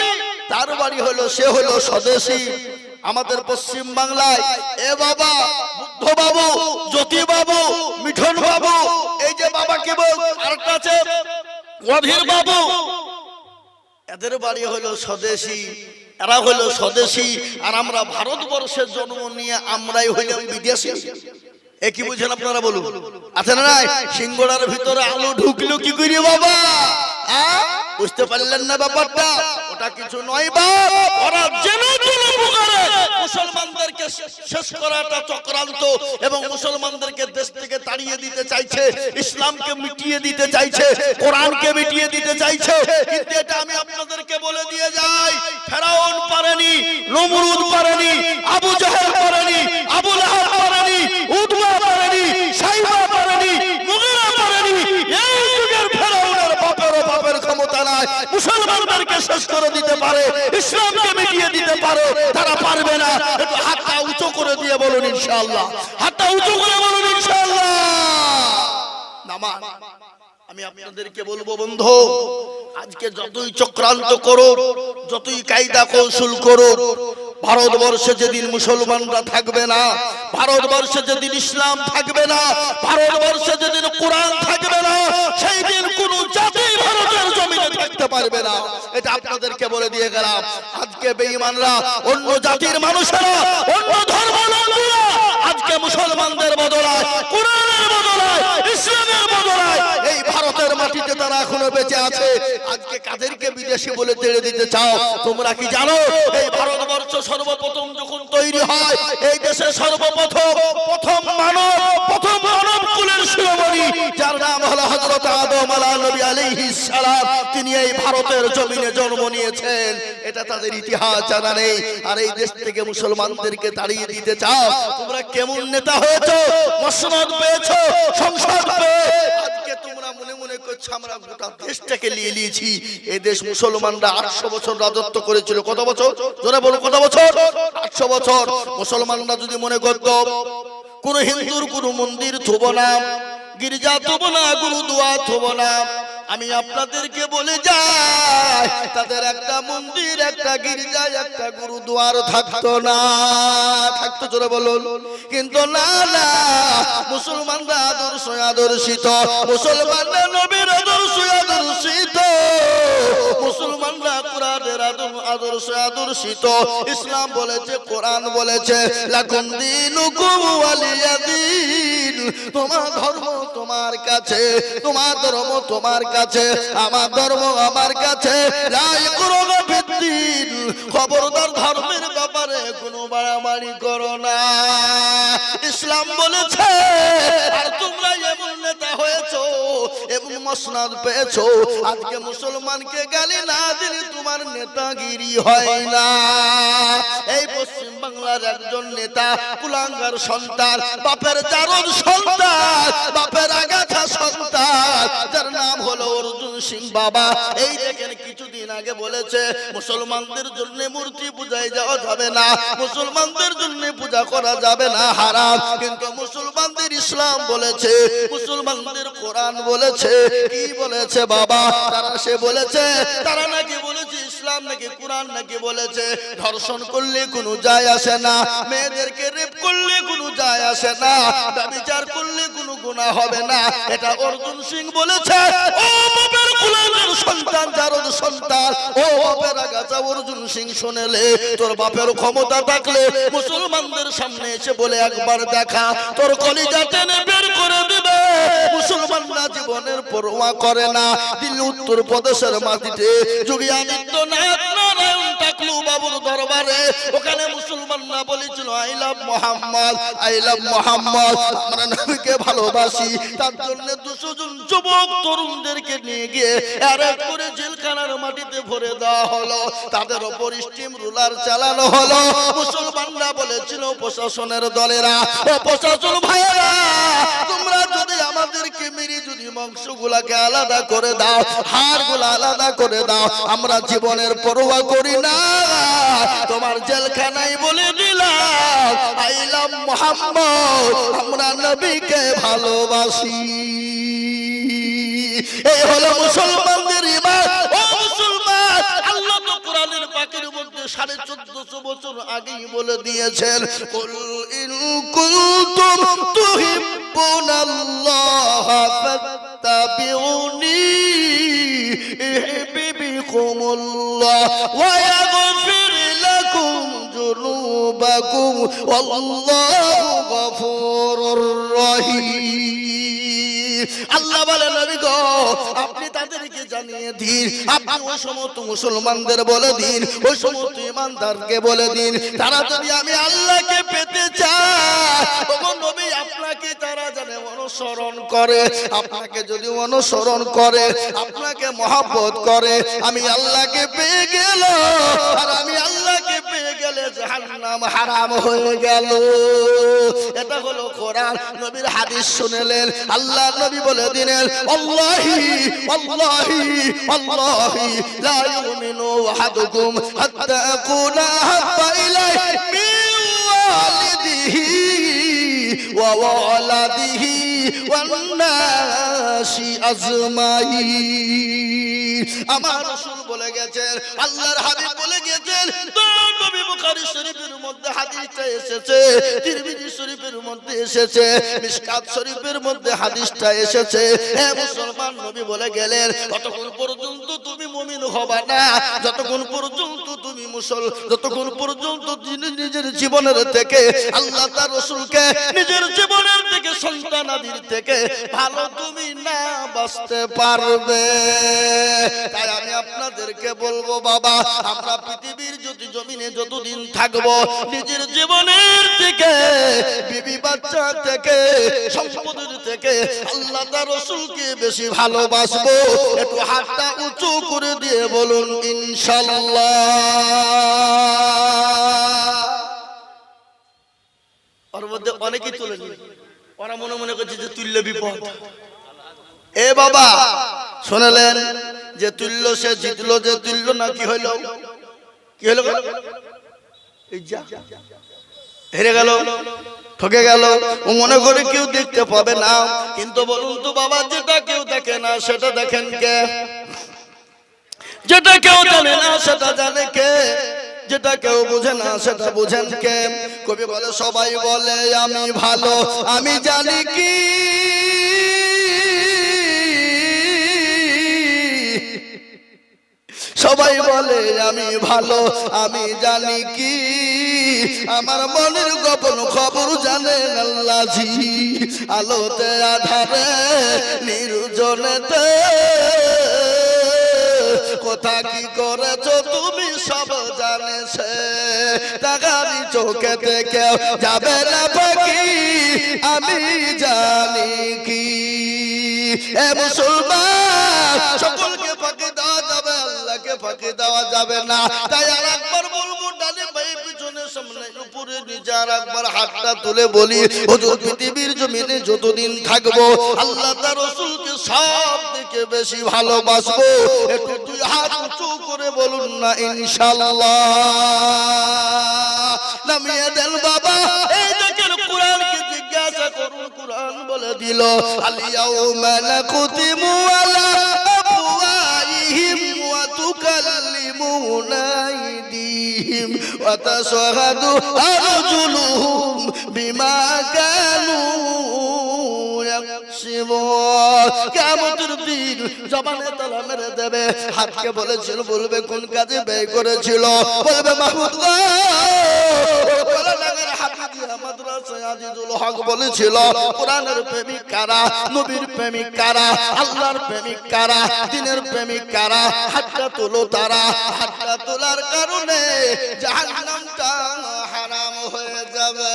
তার বাড়ি হলো, সে হলো স্বদেশী। আমাদের পশ্চিম বাংলায় এ বাবা, বুদ্ধ বাবু, জ্যোতি বাবু, মিঠন বাবু, এই যে বাবা কি বল, আরেকটা আছে অধীর বাবু, এদের বাড়ি হলো স্বদেশী। এরা হলো স্বদেশী, আর আমরা ভারতবর্ষের জন্ম নিয়ে আমরাই হইলাম বিদেশী। এ কি বুঝেন আপনারা? বলুন, আছে না নাই? সিঙ্গড়ার ভিতরে আলু ঢুকলো কি করি বাবা? বুঝতে পারলেন না ব্যাপারটা? ওটা কিছু নয় বাপ, ওরা জেনে জেনে পুকারে মুসলমানদেরকে শেষ করাটা চক্রান্ত, এবং মুসলমানদেরকে দেশ থেকে তাড়িয়ে দিতে চাইছে, ইসলামকে মিটিয়ে দিতে চাইছে, কোরআনকে মিটিয়ে দিতে চাইছে। কিন্তু এটা আমি আপনাদেরকে বলে দিয়ে যাই, ফেরাউন পারেনি, নমরুদ পারেনি, আবু জাহেল পারেনি, আবু লাহাব পারেনি, উতবা পারেনি, সাইবা পারেনি, মুগীরা পারেনি। এই যুগের ফেরাউনের বাপেরও বাপের ক্ষমতা নাই মুসলমানদেরকে শেষ করে দিতে পারে, ইসলামকে মিটিয়ে দিতে পারে। তারা পারবে না। একটু হাতটা উঁচু করে দিয়ে বলুন ইনশাআল্লাহ, হাতটা উঁচু করে বলুন ইনশাআল্লাহ। নামান আমি আপনাদেরকে বলবো বন্ধু, আজকে যতই চক্রান্ত করো, যতই কায়দা কৌশল করো, ভারতবর্ষে যেদিন মুসলমানরা থাকবে না, ভারতবর্ষে যেদিন ইসলাম থাকবে না, ভারতবর্ষে যেদিন কোরআন থাকবে না, সেই দিন কোন জাতি ভারতের জমিনে থাকতে পারবে না। এটা আপনাদেরকে বলে দিয়ে গেলাম। আজকে বেঈমানরা, অন্য জাতির মানুষেরা, অন্য ধর্মাবলম্বীরা আজকে মুসলমানদের বদলায়, কোরআনের বদলায়, ইসলামের বদলায় এই ভারতের মাটিতে তারা এখনো বেঁচে আছে। আজকে কাদেরকে বিদেশি বলে তেড়ে দিতে চাও? তোমরা কি জানো এই ভারতবর্ষ সর্বপ্রথম যখন তৈরি হয়, এই দেশে প্রথম মানব কুলের শিরোমণি, যার নাম হলো হযরত আদম আলাইহিস সালাম, তিনি এই ভারতের জমিনে জন্ম নিয়েছেন। এটা তাদের ইতিহাস জানা নেই। আর এই দেশ থেকে মুসলমানদেরকে তাড়িয়ে দিতে চাও? তোমরা কেমন নেতা হয়েছো, মসনদ পেয়েছো, সংসদ পেয়ে আজকে তোমরা মনে মনে করছো আমরা গোটা দেশটাকে নিয়ে নিয়েছি। এই দেশ মুসলমানরা 800 বছর রাজত্ব করেছিল। কত বছর? জোরে বলো, কত বছর? 800 বছর। মুসলমানরা যদি মনে করতো কোন হিন্দুর কোন মন্দির থব না, গির্জা থব না, গুরুদুয়া থব না, আমি আপনাদেরকে বলে যাই তাদের একটা মন্দির, একটা গির্জা, একটা গুরুদুয়ার থাকতো না। থাকতো, জোরে বলুন। কিন্তু না না, মুসলমানরা আদর্শ আদর্শিত, মুসলমানরা নবীর আদর্শ আদর্শিত, মুসলমানরা কোরআনের আদর্শ আদর্শিত। ইসলাম বলেছে, কোরআন বলেছে, লাকুম দীনুকুম ওয়ালিয়া দীন। তোমার ধর্ম তোমার কাছে, তোমার ধর্ম তোমার কাছে, আমার ধর্ম আমার কাছে। লা ইকরাহা ফিদ্দীন। খবরদার ধর্মের ব্যাপারে কোনো বাড়াবাড়ি করো না। ইসলাম বলেছে। আর তোমরা এমন নেতা হয়েছো, এমন মসনদ পেয়েছো, আজকে মুসলমানকে গালি না দিলে তোমার নেতাগিরি হয় না। এই পশ্চিম বাংলার একজন নেতা কুলাঙ্গার সন্তান, বাপের জারদ সন্তান, বাপের আগাথা সন্তান, যার নাম হলো অর্জুন সিং বাবা। এই দেখেন কিছুদিন আগে বলেছে মুসলমানদের জন্য মূর্তি পূজায় যাওয়া যাবে না, মুসলমানদের জন্য পূজা করা যাবে না, হারাম। কিন্তু মুসলমানদের ইসলাম বলেছে, মুসলমানদের কোরআন বলেছে। কি বলেছে বাবা? তারা সে বলেছে, তারা নাকি বলেছে ইসলাম নাকি কোরআন নাকি বলেছে ধর্ষণ করলে কোনো যায় আসে না, মেয়েদেরকে রেপ করলে কোনো যায় আসে না, ব্যভিচার করলে কোনো গুনাহ হবে না। এটা অর্জুন সিং বলেছে। ও বাপের কুলাঙ্গার সন্তান, জারদ সন্তান, ও বাপের আগাছা অর্জুন সিং, শুনেলে তোর বাপের ক্ষমতা থাকলে মুসলমানদের সামনে এসে বলে একবার দেখা, তোর কলিজা টেনে বের করে দিবে। মুসলমানরা জীবনের পরোয়া করে না। দিল্লি উত্তর প্রদেশের মাটিতে যোগী আদিত্যনাথ নারায়ণ টাকলু বাবুর দরবারে ওখানে মুসলমানরা বলেছিল I love Mohammad, I love Mohammad, আমরা নবীকে ভালোবাসি। তার জন্য 200 জন যুবক তরুণদেরকে নিয়ে গিয়ে এক করে জেলখানার মাটিতে ভরে দেওয়া হলো, তাদের উপর স্টিম রুলার চালানো হলো। মুসলমানরা বলেছিল প্রশাসনের দলেরা, ও প্রশাসন ভাইয়েরা, তোমরা যদি আমাদেরকে মেরে যদি মাংসগুলাকে আলাদা করে দাও, হাড়গুলা আলাদা করে দাও, আমরা জীবনের পরোয়া করি না। তোমার জেলখানায় বলে দিলাম আই লাভ মোহাম্মদ, আমরা নবীকে ভালোবাসি। এই হলো মুসলমানদের ঈমান। ও মুসলমান, আল্লাহ তো কোরআনের পাকের মধ্যে 1450 বছর আগেই বলে দিয়েছেন, কুল ইন কুনতুম তুহিব্বুনাল্লাহ ফাত্তাবিউনি ইউহিব্বুকুমুল্লাহ ওয়া ইয়াগফির লাকুম যুনুবাকুম ওয়াল্লাহু গফুরুর রহিম। আল্লাহ বলে নবী গো, আপনি তাদেরকে জানিয়ে দিন, আপনি ওই সমস্ত মুসলমানদের বলে দিন, ওই সমস্ত ইমানদারকে বলে দিন, তারা যদি আমি আল্লাহকে পেতে চায়, ওগো নবী আপনাকে তারা জানে অনুসরণ করে, আপনাকে যদি অনুসরণ করে, আপনাকে মহব্বত করে, আমি আল্লাহকে পেয়ে গেল। আর আমি আল্লাহকে পেয়ে গেলে জাহান্নাম হারাম হয়ে গেল। এটা হলো কোরআন। নবীর হাদিস শুনলেন, আল্লাহ নবী বলে দিলেন, আল্লাহি আল্লাহি আল্লাহি লা ইউমিনু আহাদুকুম হাত্তা আকুনা হাব্বা ইলাইহি মিন ওয়ালিদিহি ওয়া ওয়ালাদিহি ওয়ান নাসি আজমাইন। আমার রাসূল বলে গেছেন, আল্লাহর হাবিব বলে গেছেন, নবী বুখারী শরীফের মধ্যে হাদিসটা এসেছে, তিরমিজি শরীফের মধ্যে এসেছে, মিশকাত শরীফের মধ্যে হাদিসটা এসেছে। হে মুসলমান, নবী বলে গেলেন, যতক্ষণ পর্যন্ত তুমি মুমিন হবা না, যতক্ষণ পর্যন্ত তুমি যতক্ষণ পর্যন্ত নিজের জীবনের থেকে আল্লাহ তার রাসূলকে নিজের জীবনের থেকে সন্তানাদির থেকে ভালো তুমি না বাঁচতে পারবে। তাই আমি আপনাদেরকে বলবো বাবা, আমরা পৃথিবীর জমিনে যতদিন থাকবো, নিজের জীবনের থেকে, বিবি বাচ্চা থেকে, সম্পদের থেকে আল্লাহ তার রাসূলকে বেশি ভালোবাসবো। একটু হাতটা উঁচু করে দিয়ে বলুন ইনশাআল্লাহ। ওর মধ্যে অনেকেই তুলে নিল, ওরা মনে মনে করছে যে তুল্য বিপদ। এ বাবা শুনলেন যে তুল্য সে জিতলো, যে তুল্য না কি হইলো, কি হলো, এই যা হেরে গেল, ঠকে গেল। ও মনে করে কেউ দেখতে পাবে না। কিন্তু বলুন তো বাবা, যেটা কেউ দেখে না সেটা দেখেন কে? যেটা কেউ জানে না সেটা জানে কে? যেটা কেউ বুঝে না সেটা বুঝেন কে? কবি বলে, সবাই বলে আমি ভালো, আমি জানি কি সবাই বলে আমি ভালো, আমি জানি কি আমার মনের গোপন খবর জানেন আল্লাহজি। আলোতে আধারে নির্জনেতে কোথা কি করেছো তুমি সব জানেছে, তাগারি চোখে থেকে যাবে না বাকি আমি জানি কি। এ মুসলমান, সকলকে ফাঁকি দেওয়া যাবে, আল্লাহকে ফাঁকি দেওয়া যাবে না। তাই আর একবার বলবো, ডানে বাই পিছনে সামনে উপরে নিচে আর একবার হাতটা তুলে বলি, হুজুর পৃথিবীর জমিনে যতদিন থাকবো আল্লাহ তার রাসূলকে সব থেকে বেশি ভালোবাসবো। একটু দুই হাত উঁচু করে বলুন না ইনশাআল্লাহ। নামিয়ে দেন বাবা, এই দেখেন কোরআনকে জিজ্ঞাসা করুন, কোরআন বলে দিল আল ইয়াউমা নাখতিমু আলা আফওয়াহিহিম ওয়া তুকাল্লিমুনা আইদিহিম ওয়া তাশহাদু আরজুলুহুম বিমা কানু ইয়াকসিবুন। কিয়ামতের দিন জবানে তালা মেরে দেবে, হাতকে বলেছিল বলবে কোন কাজে ব্যয় করেছিল, বলবে মাহমুদ গো মাদ্রাসায় আজিজুল হক বলেছিল কোরআনের প্রেমিক কারা, নবীর প্রেমিক কারা, আল্লাহর প্রেমিক কারা, দ্বীনের প্রেমিক কারা, হাতটা তোলো তারা। হাতটা তোলার কারণে জাহান্নামটা হারাম হয়ে যাবে।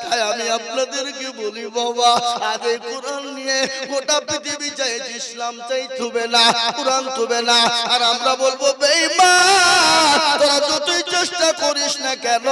তাই আমি আপনাদেরকে বলি বাবা, আজ এই কোরআন নিয়ে গোটা পৃথিবী চাইছে, ইসলাম চাই থুবে না, কোরআন থুবে না। আর আমরা বলবো বেঈমান, তোরা যতই চেষ্টা করিস না কেন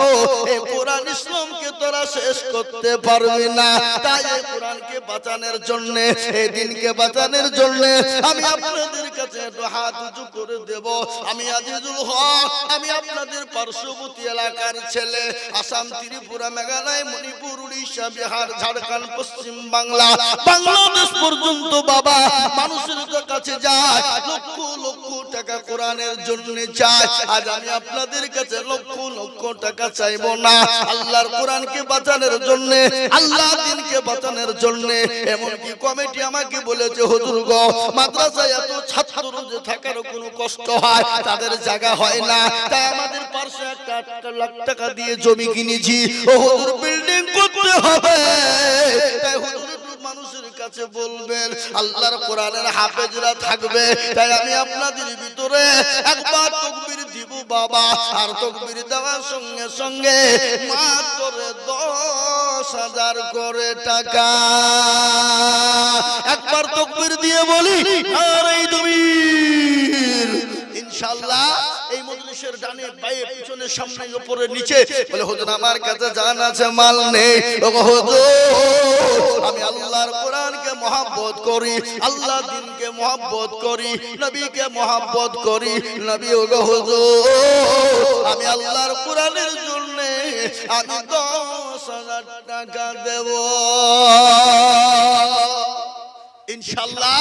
এই কোরআন ইসলামকে তোরা শেষ করতে পারবি না। তাই এই কোরআনকে বাঁচানোর জন্য, এই দিনকে বাঁচানোর জন্য আমি আপনাদের কাছে একটু হাত উঁচু করে দেব। আমি আজিজুল হক, আমি আপনাদের পার্শ্ববর্তী এলাকার ছেলে। আসাম, ত্রিপুরা, মেঘালয়, মণিপুর, উড়িষ্যা, বিহার, ঝাড়খণ্ড, পশ্চিম বাংলা, বাংলাদেশ পর্যন্ত বাবা মানুষের কাছে যায়, লক্ষ লক্ষ টাকা কোরআনের জন্য চায়। আজ আমি আপনাদের কাছে লক্ষ লক্ষ টাকা চাইবো না, আল্লাহর কোরআনকে বাঁচানোর জন্য, আল্লাহ দ্বীনকে বাঁচানোর জন্য। এমনকি কমিটি আমাকে বলেছে হুজুর গো মাদ্রাসায় এত ছাত্র যে থাকার কোনো কষ্ট হয়, তাদের জায়গা হয় না, তাই আমাদের পাশে 8 লাখ টাকা দিয়ে জমি কিনেছি, ও হুজুর বিল্ডিং করতে হবে। তাই হুজুর মানুষের কাছে বলবেন আল্লাহর কোরআনের হাফেজরা থাকবে। তাই আমি আপনাদের ভিতরে একবার তাকবীর দিব বাবা, আর তাকবীর দেওয়ার সঙ্গে সঙ্গে মাত্র 10,000 করে টাকা। একবার তাকবীর দিয়ে বলি নারে তাকবীর। ইনশাআল্লাহ এই মজলিসের ডানে বাঁয়ে পিছনে সামনে উপরে নিচে বলে হুজুর আমার কাছে জান আছে মাল নেই, ও হুজুর আমি আল্লাহর কোরআনকে মহব্বত করি, আল্লাহ দ্বীনকে মহব্বত করি, নবীকে মহব্বত করি। নবী ও হুজুর আমি আল্লাহর কোরআনের জন্য আমি 10,000 টাকা দেব। ইনশাআল্লাহ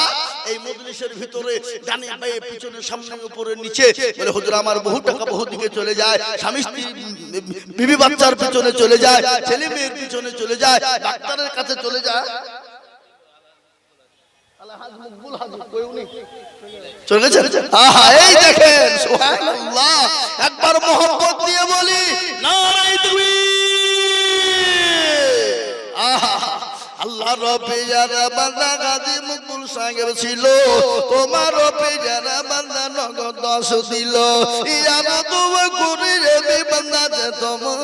এই মজলিসের ভিতরে ডানে বাঁয়ে পিছনে সামনে উপরে নিচে বলে হুজুর আমার বহু টাকা বহু দিকে চলে যায়, স্বামী স্ত্রী বিবি বাচ্চার পিছনে চলে যায়, ছেলে মেয়ের পিছনে চলে যায়, ডাক্তারের কাছে চলে যায়। চলে গেছে। আহা এই দেখেন সুবহানাল্লাহ, একবার মহব্বত দিয়ে বলি নারে তাকবীর। আহা আল্লাহ রবে যারা বান্দা গাজী মকবুল সাহেব ছিল, তোমার রবে যারা বান্দা নগদ 10 দিল। ইয়ারা দোয়া করে রে বান্দা যে তোমার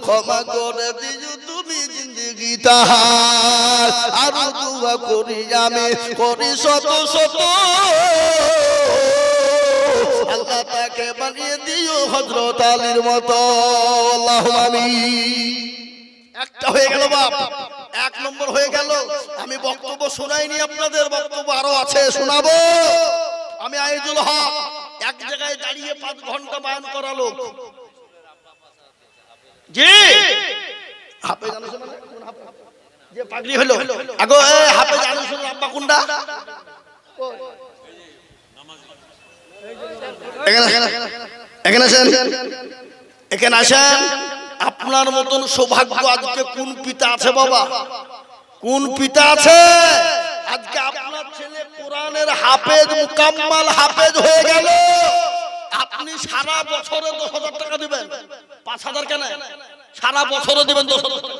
ক্ষমা করে দিও তুমি জিন্দেগি তাহার। আর দোয়া করি আমি করি শত শত, আল্লাহ তাকে বানিয়ে দিও হযরত আলীর মতো। আল্লাহুম্মা আমিন। একটা হয়ে গেল বাপ, 1 নম্বর হয়ে গেল। আমি বক্তব্য শোনাইনি, আপনাদের বক্তব্য আরো আছে, শোনাবো। আমি আজিজুল হক এক জায়গায় দাঁড়িয়ে 5 ঘন্টা বয়ান করালো। জি হাফেজ আনুস মানে কোন হাফেজ যে পাগড়ি হলো আগো হাফেজ আনুস আব্বা কোনটা? এখানে আসেন, এখানে আসেন। আপনার মতন সৌভাগ্য আজকে কোন পিতা আছে বাবা, কোন পিতা আছে? আজকে আপনার ছেলে কোরআনের হাফেজ, মুকাম্মাল হাফেজ হয়ে গেল। আপনি সারা বছরে 10,000 টাকা দিবেন, 5,000 কেন, সারা বছরে দিবেন 10,000 টাকা।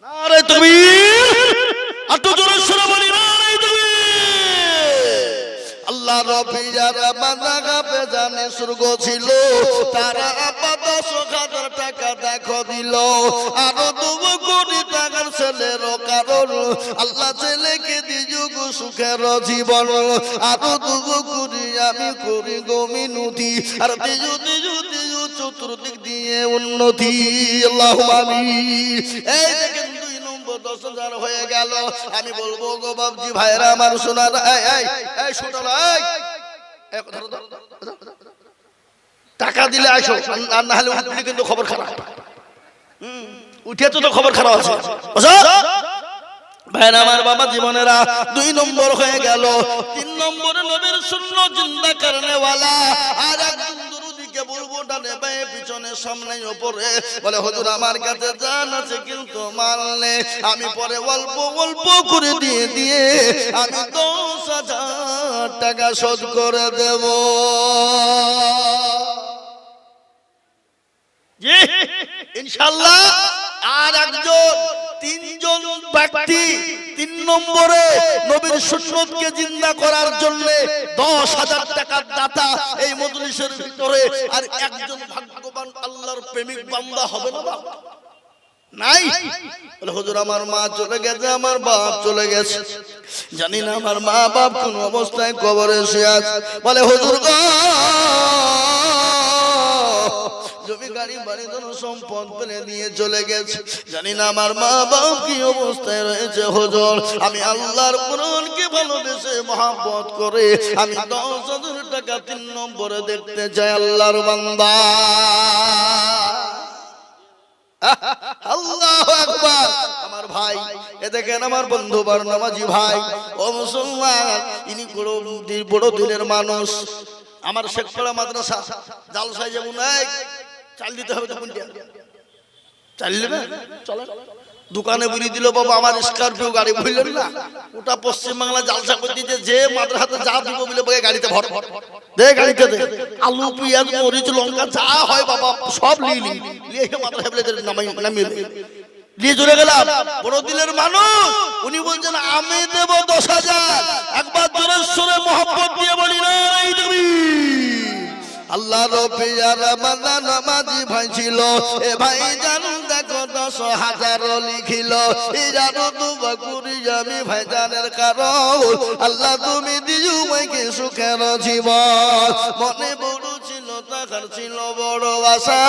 নারে তাকবীর, একটু জোরে শুনে বলি নারে তাকবীর। রফিয়ারা বান্দা গাবে জানে স্বর্গ ছিল তারা আপাত 10,000 টাকা দেখো দিল আরো 2 কোটি টাকার ছেলের কারণ আল্লাহ ছেলেকে দিযুগ সুখের জীবন আরো 2 কোটি আমি করি গো মিনতি আর দিযু দিযু দিযু চতুর্দিক দিয়ে উন্নতি আল্লাহুম্মা আমিন। এই দেখেন 2 নম্বর 10,000 হয়ে গেল। আমি বলবো গো বাবজি ভাইরা আমার সোনার এই শোনো এই ধরো টাকা দিলে আসো আর না হলে উঠলে কিন্তু খবর খারাপ। উঠে তো খবর খারাপ আছে ভাইরা আমার বাবা জীবনেরা। 2 নম্বর হয়ে গেল। 3 নম্বরে নবীর সুন্নাত জিন্দা করনে ওয়ালা আর একজন দুরুদিকে বলবো ডানে বায়ে পিছনে সামনে উপরে বলে হুজুর আমার কাছে জান আছে কিন্তু মাল নেই আমি পরে অল্প অল্প করে দিয়ে দিয়ে আমি 10,000 টাকা শোধ করে দেব। জি ইনশাআল্লাহ। আর একজন 3জন ব্যক্তি 3 নম্বরে নবীর সুন্নতকে জিন্দা করার জন্য 10,000 টাকার দাতা এই মজলিসের ভিতরে আর একজন ভাগ্যবান আল্লাহর প্রেমিক বান্দা হবে না নাই? বলে হুজুর আমার মা চলে গেছে আমার বাপ চলে গেছে জানি না আমার মা বাপ কোন অবস্থায় কবরে শুয়ে আছে। বলে হুজুর গো জমি গাড়ি বাড়ি ধন সম্পদ ফেলে দিয়ে চলে গেছে জানি না আমার মা বাপ কি অবস্থায় রয়েছে হুজুর আমি আল্লাহর কোরআনকে ভালোবেসে মহব্বত করে আমি 10,000 টাকা 3 নম্বরে দেখতে চাই আল্লাহর বান্দা। আল্লাহু আকবার। আমার ভাই এ দেখেন আমার বন্ধু বারনামাজি ভাই ও মুসলমান ইনি বড় দিনের মানুষ। আমার শেখপাড়া মাদ্রাসা জালসায় যেমন চাল দিতে হবে তখন চাল নেবে চলে দোকানে বলি দিল বাবা আমার স্করপিও গাড়ি বুঝলেন না ওটা পশ্চিমবাংলা জালসা করে দিতে যে মাদ্রাসাতে যা দিব বলে বলে গাড়িতে ভর দে গাড়িতে দে আলু পেঁয়াজ মরিচ লঙ্কা যা হয় বাবা সব লিলি লিয়ে মাদ্রাসা বলে নামিয়ে নিয়ে চলে গেলাম। বড় দিলের মানুষ উনি বলছেন আমি দেব 10,000 একবার জোরে সোরে মহব্বত দিয়ে বলি না আল্লাহ রফিয়ার বান্দা নামাজি ভাই ছিল এ ভাই জানু দেখো 10,000 লিখিল এই জানো তো বাকুরি আমি ভাই জানের কারণ আল্লাহ তুমি দিও মাইকে সুখের জীবন মনে বড় ছিল টাকার ছিল বড় আশা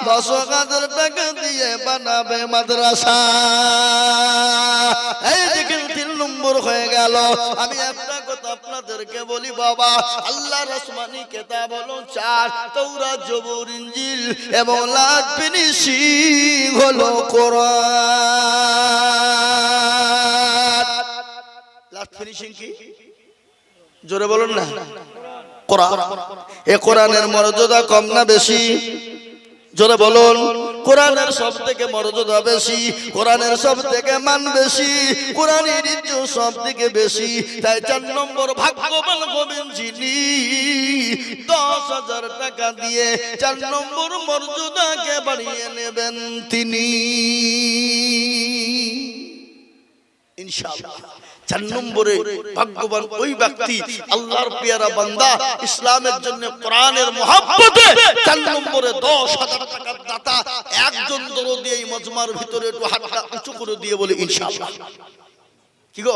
10,000 টাকা দিয়ে বানাবে মাদ্রাসা। এই দেখেন 3 নম্বর হয়ে গেল। আমি একটা কথা আপনাদেরকে বলি বাবা আল্লাহর আসমানি কিতাব হলো 4 তাওরাত জবুর ইনজিল এবং লাট ফিনিশিং হলো কোরআন। লাট ফিনিশিং কি জোরে বলুন না কোরআন। এই কোরআনের মর্যাদা কম না বেশি জোরে বলুন। কোরআনের সব থেকে মর্যাদা বেশি কোরআনের সব থেকে মান বেশি কোরআনের ইজ্জত সব থেকে বেশি তাই 4 নম্বর ভাগ্যবান হবেন যিনি 10,000 টাকা দিয়ে 4 নম্বর মর্যাদাকে বাড়িয়ে নেবেন তিনি ইনশাআল্লাহ। 4 নম্বরে ভাগ্যবান ওই ব্যক্তি আল্লাহর পেয়ারা বান্দা ইসলামের জন্য কোরআনের মহব্বতে 4 নম্বরে 10,000 টাকার দাতা একজন দরদি এই মজমার ভিতরে একটু হাতটা উঁচু করে দিয়ে বলে ইনশাআল্লাহ। কি গো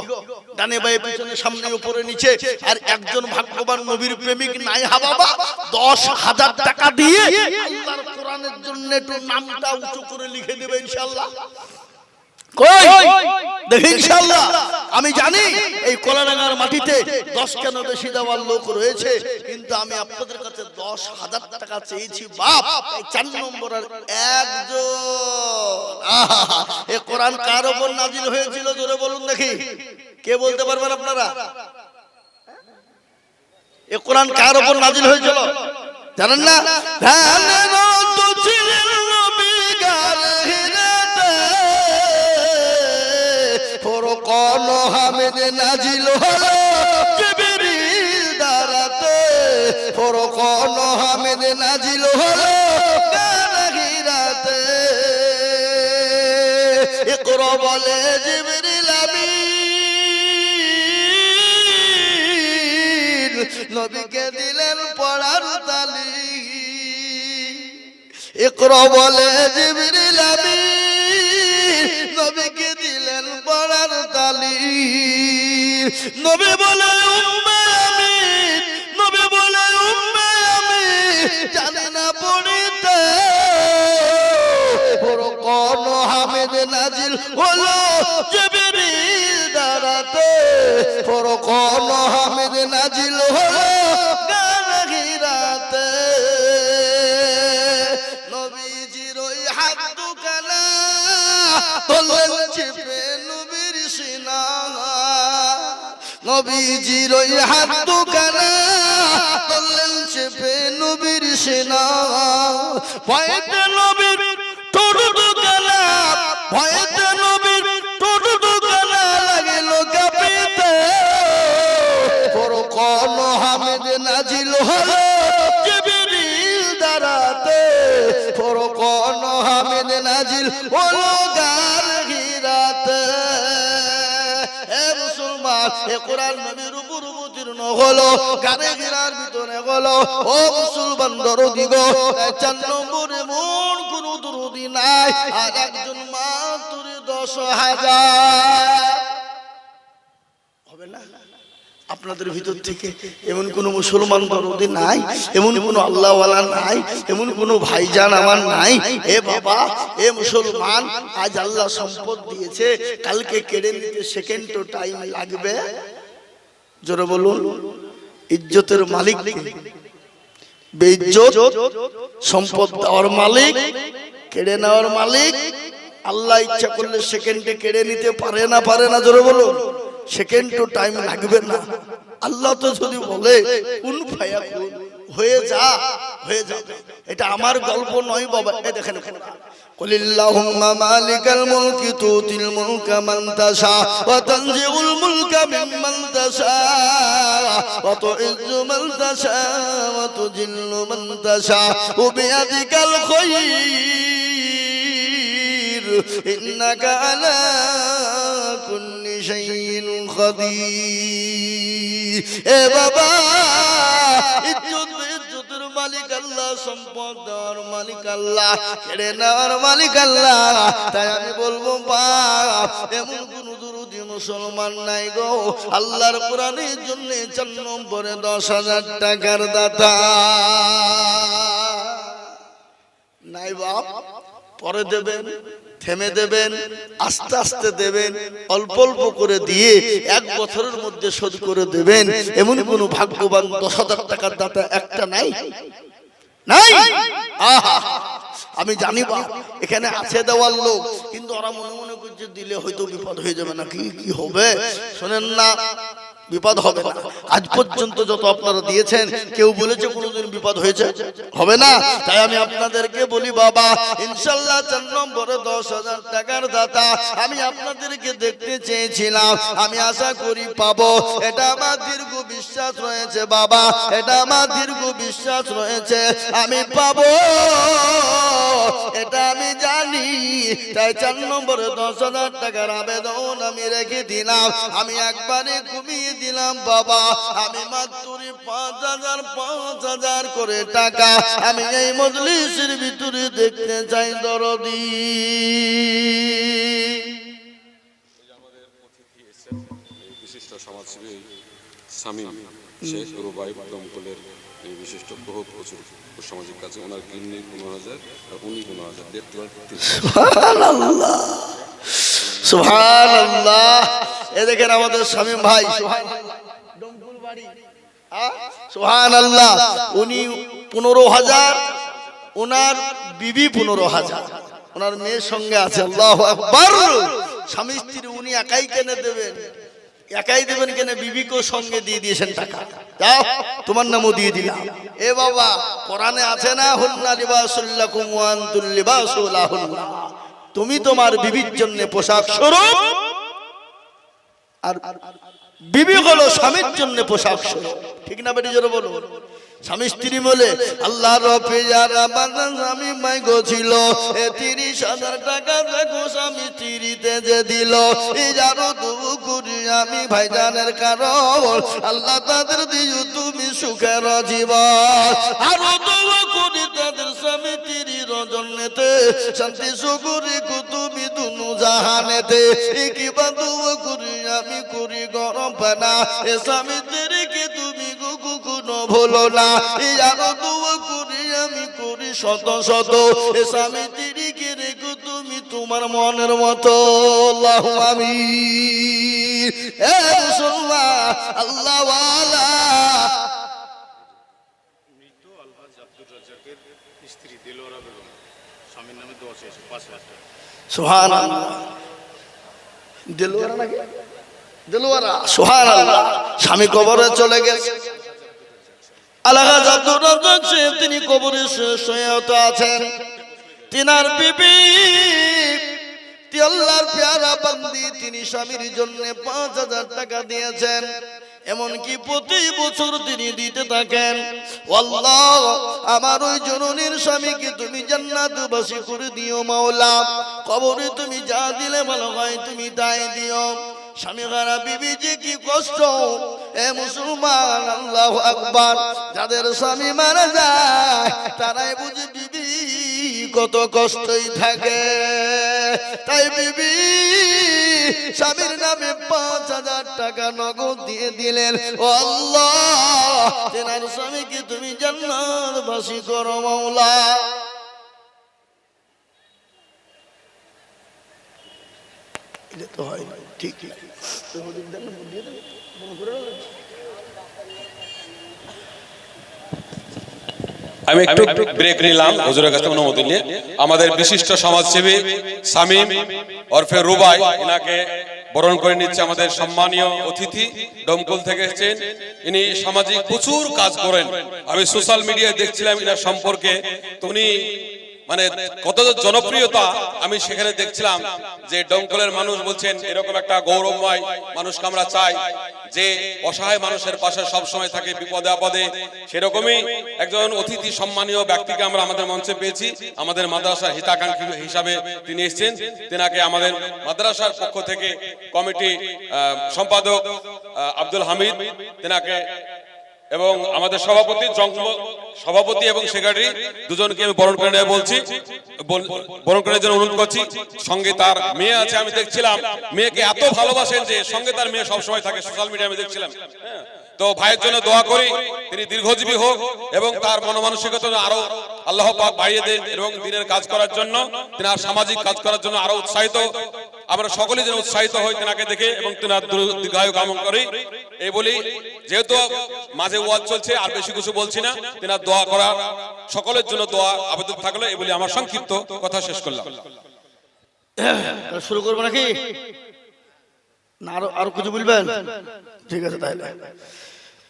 ডানে বায়ে পিছনে সামনে উপরে নিচে আর একজন ভাগ্যবান নবীর প্রেমিক নাই হা বাবা 10,000 টাকা দিয়ে আল্লাহর কোরআনের জন্য একটু নামটা উঁচু করে লিখে দেবে ইনশাআল্লাহ। কই দেখি ইনশাআল্লাহ। আমি জানি এই কলাডাঙ্গার মাটিতে 10 কেন বেশি দেওয়ার লোক রয়েছে কিন্তু আমি আপনাদের কাছে 10,000 টাকা চেয়েছি বাপ এই 4 নম্বরের একজন। এই কোরআন কার উপর নাজিল হয়েছিল জোরে বলুন দেখি কে বলতে পারবেন আপনারা? এই কোরআন কার উপর নাজিল হয়েছিল জানেন না? কোন হামিদ নাজিল হলো জিবরিল দ্বারাতে কোন হামিদ নাজিল হলো গাহিরাতে ইকরা বলে জিবরিল আমিন নবীকে দিলেন পড়ার তালিম। ইকরা বলে জিবরিল আমিন, নবীকে দিলেন পড়ার তালিম। নবী বলে উম্মে আমিন, নবী বলে উম্মে আমিন, জানি না পড়িতে। ফুরকান হামিদ নাজিল হলো জিবরিল দ্বারাতে, ফুরকান হামিদ নাজিল হলো গানগিরাতে। নবীজির ওই হাত দুখানা তোলেন চেপে নবীর সিনা, নবীজির ওই হাত দুখানা তোলেন চেপে নবীর সিনা। ভয়েতে নবীর ঠোঁট দুখানা, ভয়েতে নবীর ঠোঁট দুখানা লাগিল কাঁপিতে। ফুরকান হামিদ নাজিল হলো জিবরিল দ্বারাতে, ফুরকান হামিদ নাজিল হলো গানগিরাতে। হে মুসলমান, এ কোরআন নবীর উপর অবতীর্ণ হলো, গানগিরার ভিতরে হলো। ও মুসলমান দরদি গো, 4 নম্বরে মন কোন দরদি নাই, আর একজন মাত্র 10,000 হবে না। আপনাদের ভিতর থেকে এমন কোন মুসলমান দরদি নাই, এমন কোন আল্লাহওয়ালা নাই, এমন কোন ভাইজান আমার নাই। এ বাবা, এ মুসলমান, আজ আল্লাহ সম্পদ দিয়েছে, কালকে কেড়ে নিতে সেকেন্ডও টাইম লাগবে। জোরে বলুন, ইজ্জতের মালিক বেইজ্জত, সম্পদ দেওয়ার মালিক, কেড়ে নেওয়ার মালিক আল্লাহ। ইচ্ছা করলে সেকেন্ডে কেড়ে নিতে পারে না, পারে না? জোরে বলুন, সেকেন্ডও টাইম লাগবে না। আল্লাহ তো যদি বলে কুন ফায়াকুন, হয়ে যা, হয়ে যাবে। এটা আমার গল্প নয় বাবা। এই দেখেন, কুলিল্লাহুম্মা মালিকাল মুলকি তুতিল মুলকা মান তাশা ওয়া তানজিউল মুলকা মিম্মান তাশা ওয়া তুইজ্জু মান তাশা ওয়া তুজিল্লু মান তাশা ওয়া বিয়াদিকাল খায়র ইন্নাকা আলা কুল্লি শাইইন কাদির। এ বাবা, ইজ্জতের মালিক আল্লাহ, সম্পদ দেওয়ার মালিক আল্লাহ, কেড়ে নেওয়ার মালিক আল্লাহ। তাই আমি বলবো বাপ, এমন কোন দুরুদি মুসলমান নাই গো আল্লাহর কোরআনের জন্য 4 নম্বরে 10,000 টাকার দাতা নাই বাপ। পরে দেবেন, থেমে দেবেন, আস্তে আস্তে দেবেন, অল্প অল্প করে দিয়ে 1 বছরের মধ্যে শোধ করে দেবেন। এমন কোন ভাগ্যবান 10,000 টাকার দাতা একটা নাই, নাই। আহা, আমি জানি বা এখানে আছে দেওয়ার লোক, কিন্তু ওরা মনে মনে করছে দিলে হয়তো বিপদ হয়ে যাবে না। কি হবে শোনেন না, বিপদ হবে না। আজ পর্যন্ত যত আপনারা দিয়েছেন, কেউ বলেছে কোনোদিন বিপদ হয়েছে? হবে না। তাই আমি আপনাদেরকে বলি বাবা, ইনশাআল্লাহ 4 নম্বরে 10,000 টাকার দাতা আমি আপনাদেরকে দেখতে চেয়েছিলাম। আমি আশা করি পাবো, এটা আমার দীর্ঘ বিশ্বাস রয়েছে বাবা, এটা আমার দীর্ঘ বিশ্বাস রয়েছে। আমি পাবো, এটা আমি জানি। তাই 4 নম্বরে 10,000 টাকার আবেদন আমি রেখে দিলাম। আমি একবারে কমিয়ে দিলাম বাবা। আমি মাত্র 5,000 করে টাকা আমি এই মজলিসের ভিতরে দেখতে চাই দরদি। বিশিষ্ট সমাজসেবী শামীম শেখ রুবাই দমকলের এই বিশিষ্ট বহুত প্রচুর সামাজিক কাজে ওনার গিন্নি 15,000 আর উনি 15,000 সুবহানাল্লাহ, সুবহানাল্লাহ। এ দেখেন আমাদের শামীম ভাই, দমকল বাড়ি, সুবহানাল্লাহ। উনি 15,000, ওনার বিবি 15,000, ওনার মেয়ের সঙ্গে আছে। আল্লাহু আকবার। স্বামী স্ত্রী উনি একাই কেনে দেবেন, একাই দেবেন কেন, বিবিকেও সঙ্গে দিয়ে দিয়েছেন টাকা। যাও, তোমার নামও দিয়ে দিলাম। এ বাবা, কোরআনে আছে না, হুন্না লিবাসুল লাকুম ওয়া আনতুম লিবাসুল লাহুন্না। তুমি তোমার বিবির জন্য পোশাক স্বরূপ, আর বিবি হলো স্বামীর জন্য পোশাক স্বরূপ। ঠিক না বেটি? জোরে বলো। স্বামী স্ত্রী বলে আল্লাহ রফে যারা বান্দা স্বামী মাই গছিল 30,000 টাকা দেখো স্বামী স্ত্রীতে যে দিল এই যারো তবু করি আমি ভাইজানের কারণ আল্লাহ তাদের দিও তুমি সুখের জীবন আরো তবু করি তাদের স্বামী স্ত্রীর জন্যতে শান্তি সুখরি তুমি দুনু জাহানেতে কি বান্ধব করি আমি করি গরম পানা এ স্বামী স্ত্রীকে তুমি কোনো ভুলো না এই আরো দোয়া করি আমি করি শত শত এ স্বামী স্ত্রীকে রেখো তুমি তোমার মনের মতো আল্লাহু আমিন এ মুসলমান আল্লাহ ওয়ালা মৃত আলহাজ আব্দুর রাজ্জাকের স্ত্রী দিলওয়ারা বেগম স্বামীর নামে দোয়া চেয়েছে 5,000 টাকা। সুবহানাল্লাহ দিলওয়ারা নাকি দিলওয়ারা সুবহানাল্লাহ স্বামী কবরে চলে গেছে আলহাজ আব্দুর রাজ্জাক সাহেব তিনি কবরে শয়িত আছেন তিনার বিবি আল্লাহর পেয়ারা বান্দি তিনি স্বামীর জন্য 5,000 টাকা দিয়েছেন এমনকি প্রতি বছর তিনি দিতে থাকেন আল্লাহ আমার ওই জননীর স্বামীকে তুমি জান্নাতবাসী করে দিও মাওলা কবরে তুমি যা দিলে ভালো হয় তুমি তাই দিও স্বামী হারা বিবি যে কি কষ্ট এ মুসলমান আল্লাহু আকবার যাদের স্বামী মারা যায় তারাই বুঝে বিবি কত কষ্টই থাকে তাই বিবি স্বামীর নামে 5,000 টাকা নগদ দিয়ে দিলেন ও আল্লাহ তেনার স্বামীকে তুমি জান্নাতবাসী করো মাওলা এটা তো হয় ঠিক ঠিক আমি একটু ব্রেক নিলাম হুজুরের কাছে অনুমতি নিয়ে আমাদের বিশিষ্ট সমাজসেবী শামীম ওরফে রুবাই ইনাকে বরণ করে নিচ্ছে আমাদের সম্মানীয় অতিথি ডমকল থেকে এসেছেন ইনি সামাজিক প্রচুর কাজ করেন আমি সোশ্যাল মিডিয়ায় দেখছিলাম ইনার সম্পর্কে তো উনি মানে কত জনপ্রিয়তা আমি সেখানে দেখছিলাম যে ডমকলের মানুষ বলছেন এরকম একটা গৌরবময় মানুষকে আমরা চাই যে অসহায় মানুষের পাশে সব সময় থাকে বিপদে আপদে সেরকমই একজন অতিথি সম্মানীয় ব্যক্তিকে আমরা আমাদের মঞ্চে পেয়েছি আমাদের মাদ্রাসার হিতাকাঙ্ক্ষী হিসাবে তিনি এসেছেন তিনাকে আমাদের মাদ্রাসার পক্ষ থেকে কমিটি সম্পাদক আব্দুল হামিদ তিনাকে এবং আমাদের সভাপতি এবং সেক্রেটারি দুজনকে আমি বরণ করে নেওয়া বলছি বরণ করার জন্য অনুরোধ করছি সঙ্গে তার মেয়ে আছে আমি দেখছিলাম মেয়েকে এত ভালোবাসেন যে সঙ্গে তার মেয়ে সবসময় থাকে সোশ্যাল মিডিয়ায় আমি দেখছিলাম তো ভাইয়ের জন্য দোয়া করি তিনি দীর্ঘজীবী হোক এবং তার মনোমানসিকতা আরো আল্লাহ পাক বাড়িয়ে দেন এবং দিনের কাজ করার জন্য তিনি আর সামাজিক কাজ করার জন্য আরো উৎসাহিত আমরা সকলেই যেন উৎসাহিত হই তেনাকে দেখে এবং তেনার দীর্ঘায়ু কামনা করি এই বলি যেহেতু মাঝে ওয়াজ চলছে আর বেশি কিছু বলছি না তেনার দোয়া করা সকলের জন্য দোয়া আবেদন থাকলে এই বলি আমার সংক্ষিপ্ত কথা শেষ করলাম শুরু করবো নাকি না আরো কিছু বলবেন ঠিক আছে তাহলে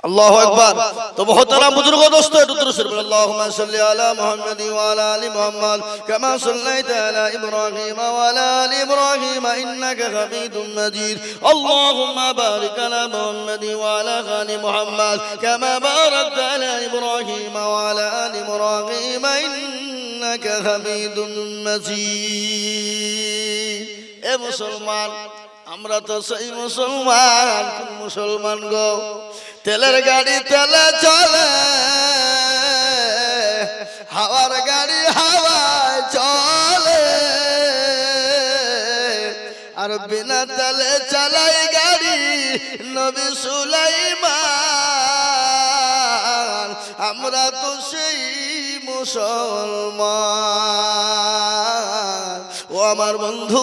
আল্লাহু আকবার তো মহতারাম বুজুর্গ দোস্ত একটু দরুদ শরীফ আল্লাহুম্মা সাল্লি আলা মুহাম্মাদ ওয়া আলা আলি মুহাম্মাদ কামা সাল্লাইতা আলা ইব্রাহিম ওয়া আলা আলি ইব্রাহিম ইন্নাকা হামিদুম মাজিদ আল্লাহুম্মা বারিক আলা মুহাম্মাদ ওয়া আলা আলি মুহাম্মাদ কামা বারাকতা আলা ইব্রাহিম ওয়া আলা আলি ইব্রাহিম ইন্নাকা হামিদুম মাজিদ এ মুসলমান আমরা তো সেই মুসলমান কোন মুসলমান গো তেলের গাড়ি তেলে চলে হাওয়ার গাড়ি হাওয়ায় চলে আর বিনা তেলে চালাই গাড়ি নবী সুলাইমান আমরা তো সেই মুসলমান ও আমার বন্ধু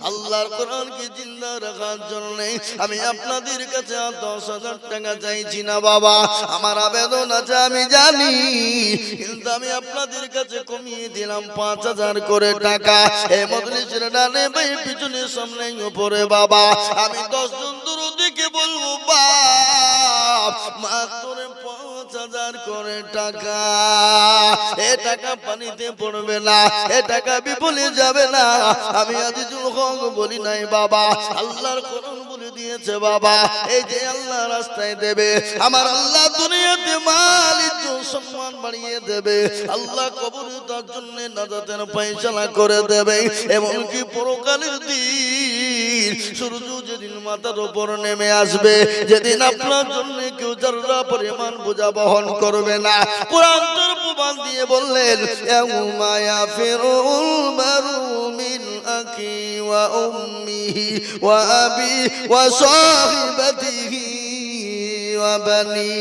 আল্লাহর কোরআনকে জিন্দা রাখার জন্য আমি আপনাদের কাছে 10,000 টাকা চাইছি না বাবা আমার আবেদন আছে আমি জানি কিন্তু আমি আপনাদের কাছে কমিয়ে দিলাম 5,000 করে টাকা এই মজলিসের ডানে বাই পিছনে সামনে উপরে বাবা আমি 10 জন দুরুদিকে বলবো বাপ মাত্র 5,000 করে টাকা এ টাকা পানিতে পড়বে না এ টাকা বিফলে যাবে না আমি আজিজুল হক বলি নাই বাবা আল্লাহর কোরআন বলে দিয়েছে বাবা, এই যে আল্লাহ রাস্তায় দেবে, আমার আল্লাহ দুনিয়াতে মাল ইজ্জত সম্মান বাড়িয়ে দেবে, আল্লাহ কবরে তার জন্য নাজাতের ফয়সালা করে দেবে। এমনকি পরকালের দিন সূর্য যেদিন মাথার উপর নেমে আসবে, যেদিন আপনার জন্য কেউ যারা পরিমাণ বোঝা বহন করবে না, কোরআন তোর প্রমাণ দিয়ে বললেন, ইয়াউমা ইয়াফিরুল মারু মিন আকি ওয়া উম্মিহি ওয়া আবি ওয়া সাহিবাতিহি ওয়া বানি।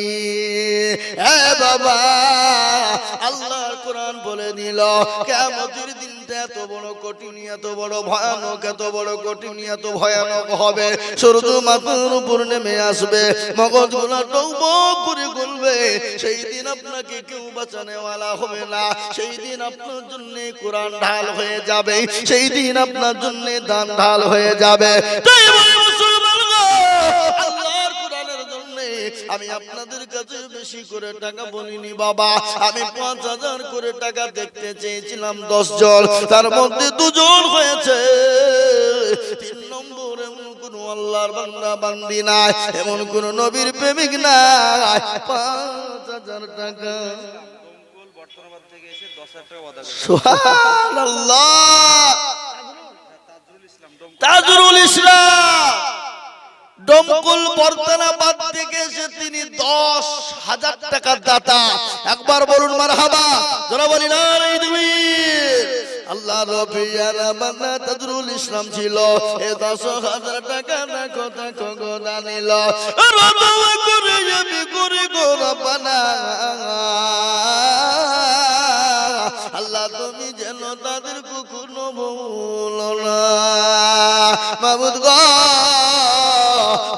এ বাবা, আল্লাহর কোরআন বলে দিল কিয়ামতের দিনটা এত বড় কঠিন, এত বড় ভয়ানক, এত বড় কঠিন, এত ভয়ানক হবে। সূর্য মাথার উপর নেমে আসবে, মগজগুলো টকবক করে গলবে। সেই দিন আপনাকে কেউ বাঁচানেওয়ালা হবে না। সেই দিন আপনার জন্য কোরআন ঢাল হয়ে যাবে, সেই দিন আপনার জন্য দান ঢাল হয়ে যাবে। তাই বলে মুসলমান গো, আল্লাহর কোরআনের জন্য আমি আপনাদের কাছে বেশি করে টাকা বলিনি বাবা। আমি ৫,০০০ করে টাকা দেখতে চেয়েছিলাম ১০ জন, তার মধ্যে ২ জন হয়েছে। ৩ নম্বর এমন কোন আল্লাহর বান্দা বান্দি নাই, এমন কোন নবীর প্রেমিক নাই। ৫,০০০ টাকা সুবহানাল্লাহ। তাজরুল ইসলাম ডমকুল বর্তনাবাদ থেকে এসে তিনি ১০,০০০ টাকার দাতা। একবার বলুন মারহাবা, যারা বলি না আল্লাহ রবিয়ার বান্দা তাজরুল ইসলাম ছিল। এ ১০,০০০ টাকা দেখো দেখো গোনা নিল। রদওয়া করে আমি করে গো রব্বানা, আল্লাহ তুমি যেন তাদের কখনো ভুলো না। মাবুদ গো,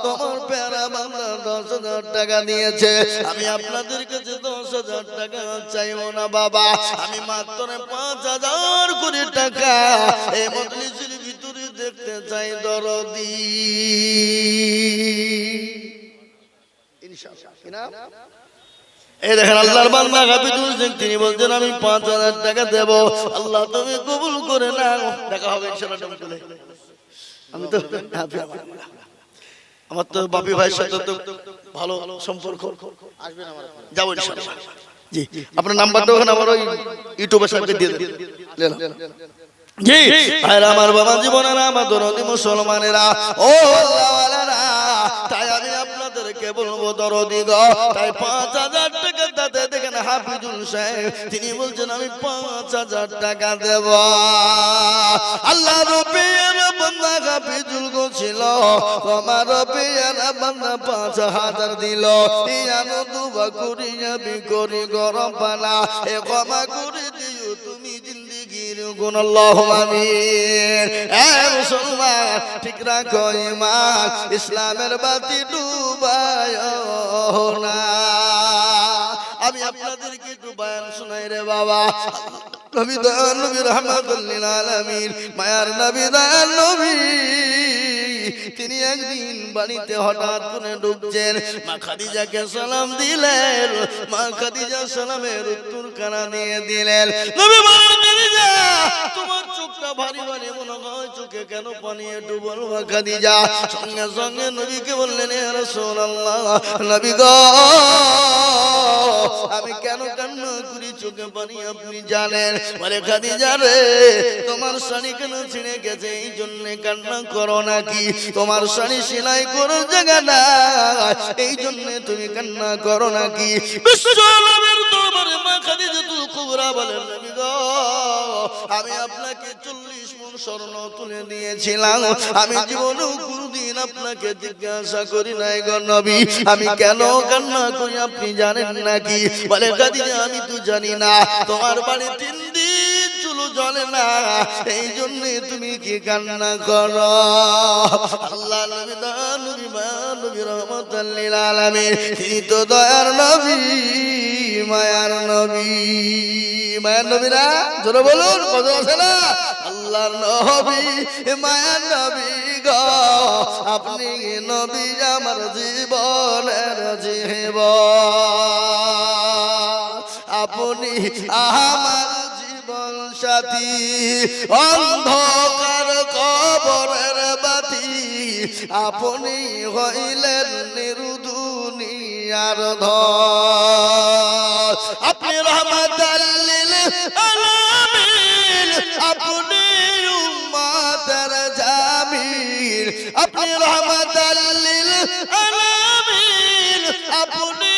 তোমার প্যারা বান্দা ১০,০০০ টাকা দিয়েছে, আমি আপনাদের কাছে ১০,০০০ টাকা চাইব না বাবা। আমি মাত্র ৫,০০০ কোটি টাকা এই মজলিসের ভিতরে দেখতে চাই দরদি ইনশাআল্লাহ। এই দেখেন আল্লাহর বান্দা হাফিজুল সিং, তিনি বলছেন আমি ৫,০০০ টাকা দেব, আল্লাহ তুমি কবুল করে নাও। দেখা হবে ইনশাআল্লাহ। আমি তো আমার তো বাপি ভাইয়ের সাথে তো ভালো সম্পর্ক, আসবেন আমার যাবো ইনশাআল্লাহ। জি, আপনার নাম্বারটা ওখানে আমার ওই ইউটিউবের সাথে দিয়ে দেন। জি ভাইরা আমার, বাবা জীবনেরা, আমার দরদি মুসলমানেরা, ও আল্লাহওয়ালারা, তাই আমি আপনাদেরকে বলবো দরদি গো, তাই ৫,০০০ টাকা দাতে দেখেন হাফিজুল সাহেব, তিনি বলছেন আমি ৫,০০০ টাকা দেব। আল্লাহ রব্বির বান্দা হাফিজুল গো ছিল, আমার রব্বির বান্দা ৫,০০০ দিল। ইয়ানো দুবা করি আমি করি গরম পানা, এ ক্ষমা করে দিও তুমি জিন্দেগির গুণ, আল্লাহুম্মা আমিন। এ মুসলমান, ঠিক রাখো ঈমান, ইসলামের বাতি ডুবায়ো না। আমি আপনাদেরকে একটু বয়ান শোনাই রে বাবা। নবী দয়াল নবী রাহমাতুল লিল আলামিন, মায়ার নবী দয়াল নবী, তিনি একদিন বাড়িতে হঠাৎ করে ঢুকছেন, মা খাদিজাকে সালাম দিলেন। মা খাদিজা সালামের উত্তর কানা দিয়ে দিলেন। নবী বলেন, খাদিজা তোমার চোখটা ভারী ভারী মনে হয়, চোখে কেন পানি একটু বলো মা খাদিজা। সঙ্গে সঙ্গে নবীকে বললেন, ইয়া রাসূলুল্লাহ, নবী গো, আমি কেন কান্না করি, চোখে পানি আপনি জানেন। বলে, খাদিজা রে, তোমার শাড়ি কেন ছিঁড়ে গেছে, এই জন্য কান্না করো নাকি? তোমার শাড়ি সেলাই করো জায়গা না, এই জন্য তুমি কান্না করো নাকি? বিশ্বনবীর দরবারে মা খাদিজাতুল কুবরা বলেন, নবী গো, আমি আপনাকে ৪০ মণ স্বর্ণ তুলে দিয়েছিলাম, আমি জীবনেও কোনদিন আপনাকে জিজ্ঞাসা করি নাই গো নবী, আমি কেন কান্না করি আপনি জানেন নাকি? বলে, খাদিজা আমি তো জানি না, তোমার বাড়ি ৩ দিন চুলো জ্বলে না, এই জন্য তুমি কি কান্না করো? আল্লাহ নবী নবী নবী রহমাতুল লিল আলামিন, তিনি তো দয়ার নবী, মায়ার নবী। মায়ার নবী না, জোরে বলুন, কত আছে না? আল্লাহর নবী, মায়ার নবী গো, আপনি নবী আমার জীবনের জীবন, আপনি আমার জীবন সাথী, অন্ধকার কবরের বাতি আপনি হইলেন নিরুদুনিয়ার ধন আপনি রহমাতাল লিল আলামিন আপনি উম্মতের জামিল আপনি রহমাতাল লিল আলামিন আপনি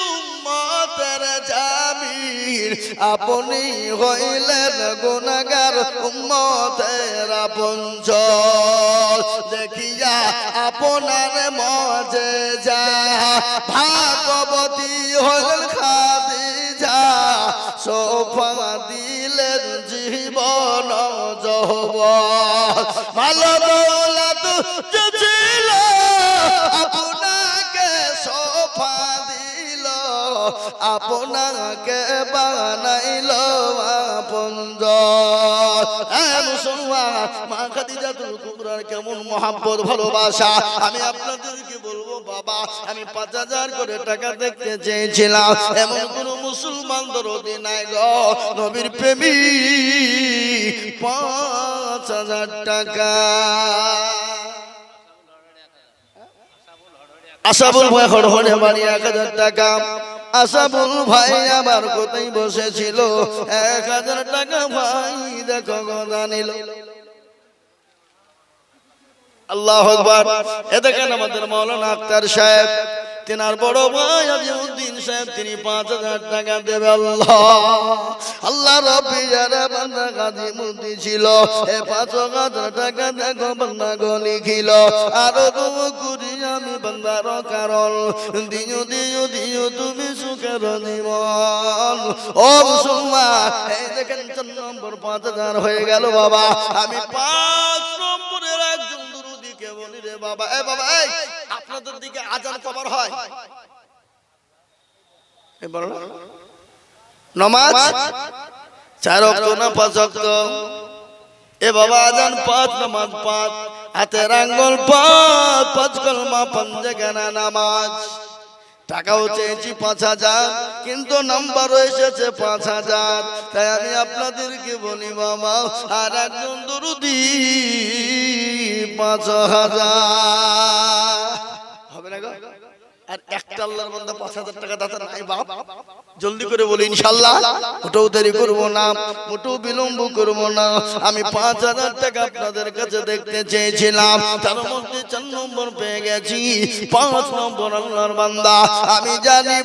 উম্মতের জামিল আপনি হইলেন গুনাহগার উম্মতের আপনজন দেখিয়া আপনার মজেজা ভাগবতী হলেন খাদিজা সোফা দিলেন জীবন যৌবন ভালো দৌলত যে ছিল আপনাকে সোফা দিল আপনাকে বানাইল আপনজন মুসলমান মা খাদিজাতুল কুবরার কেমন মহব্বত ভালোবাসা আমি আপনাদেরকে বলবো বাবা আমি 5000 করে টাকা দেখতে চেয়েছিলাম এমন কোন মুসলমান দরদি নাই গো নবীর প্রেমিক 5000 টাকা আসাবুল ভাই হড়হড়ে বাড়ি 1000 টাকা আসাবুল ভাই আমার কোথায় বসেছিল 1000 টাকা ভাই দেখো কথা নিল আল্লাহু আকবার এ দেখেন আমাদের মাওলানা আক্তার সাহেব তিনার বড় ভাই আজিউদ্দিন সাহেব তিনি 5000 টাকা দেবে আল্লাহ রব্বি যারা বান্দা গাজী মুদি ছিল এ 5000 টাকা দেখো বান্দা গলি খিল আর তুমি করি আমি বান্দার কারণ দিও দিও দিও তুমি সুখের জীবন ও মুসলমান এই দেখেন 4 নম্বর 5000 হয়ে গেল বাবা আমি 5 নম্বরের একজন দুরুদিকে বলি রে বাবা এ বাবা এই আপনাদের দিকে আজান কবার হয় এ বলো নামাজ 4 ওয়াক্ত না 5 ওয়াক্ত এ বাবা আজান 5 নামাজ 5 হাতের আঙ্গুল 5 কলমা 5 জায়গা নামাজ টাকাও চেয়েছি 5000 কিন্তু নাম্বার এসেছে 5000 তাই আমি আপনাদেরকে বলি বাবা আর একজন দরুদি 5000 হবে না গো আর একটা আল্লাহর বান্দা 5000 টাকা দাতা নাই বাপ জলদি করে বলি ইনশাআল্লাহ মোটেও দেরি করব না মোটেও বিলম্ব করব না আমি 5000 টাকা আপনাদের কাছে দেখতে চেয়েছিলাম তার মধ্যে 4 নম্বর পেয়ে গেছি 5 নম্বর আল্লাহর বান্দা আমি জানি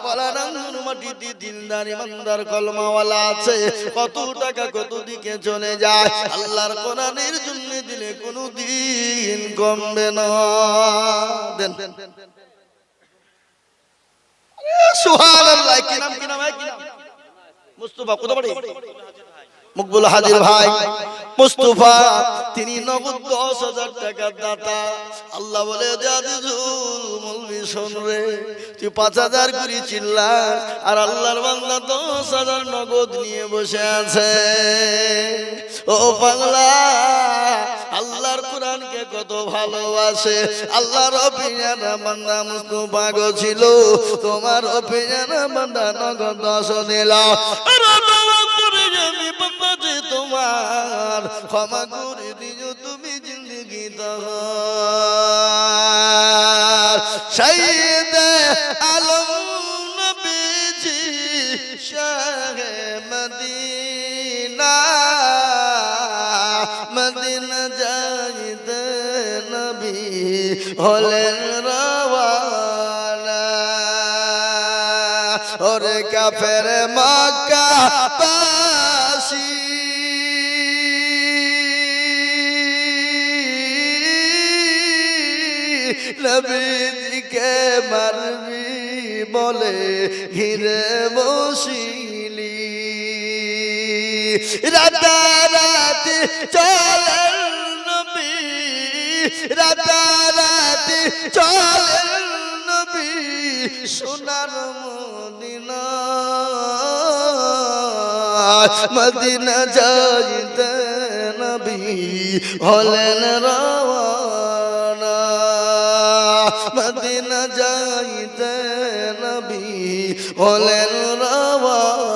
পলারাঙ্গুর মাটিতে দিলদার ইমানদার কলমাওয়ালা আছে কত টাকা কত দিকে চলে যায় আল্লাহর কোরআনের জন্য দিলে কোনো দিন কমবে না দেন সুবহানাল্লাহ কি নাম মুস্তাফা কত বড় মকবুল হাজির ভাই মুস্তাফা তিনি নগদ 10000 টাকা দাতা আল্লাহ বলে আজিজুল মৌলভী শুন রে তুই 5000 করে চিল্লা আর আল্লাহর বান্দা 10000 নগদ নিয়ে বসে আছে ও পাগলা আল্লাহর কোরআনকে কত ভালোবাসে আল্লাহর অভিযানা বান্দা মুস্তাফা গো ছিল তোমার অভিযানা বান্দা নগদ 10 দিল আমি বান্দা তোমার ক্ষমা করে দিও তুমি জিন্দগি তহার শহীদ আলম নবীজি শাহ মদিনা মদিনা যাইতে নবী হলেন রওয়ানা ওরে কাফের মক্কা বাসী নবীজিকে মারবি বলে ঘিরে বসিলি রাতারাতি চলেন নবী রাতারাতি চলেন নবী সোনার মদিনা মদিনা যাইতে নবী হলেন রওয়ানা মদিনা যাইতে নবী হলেন রওয়ানা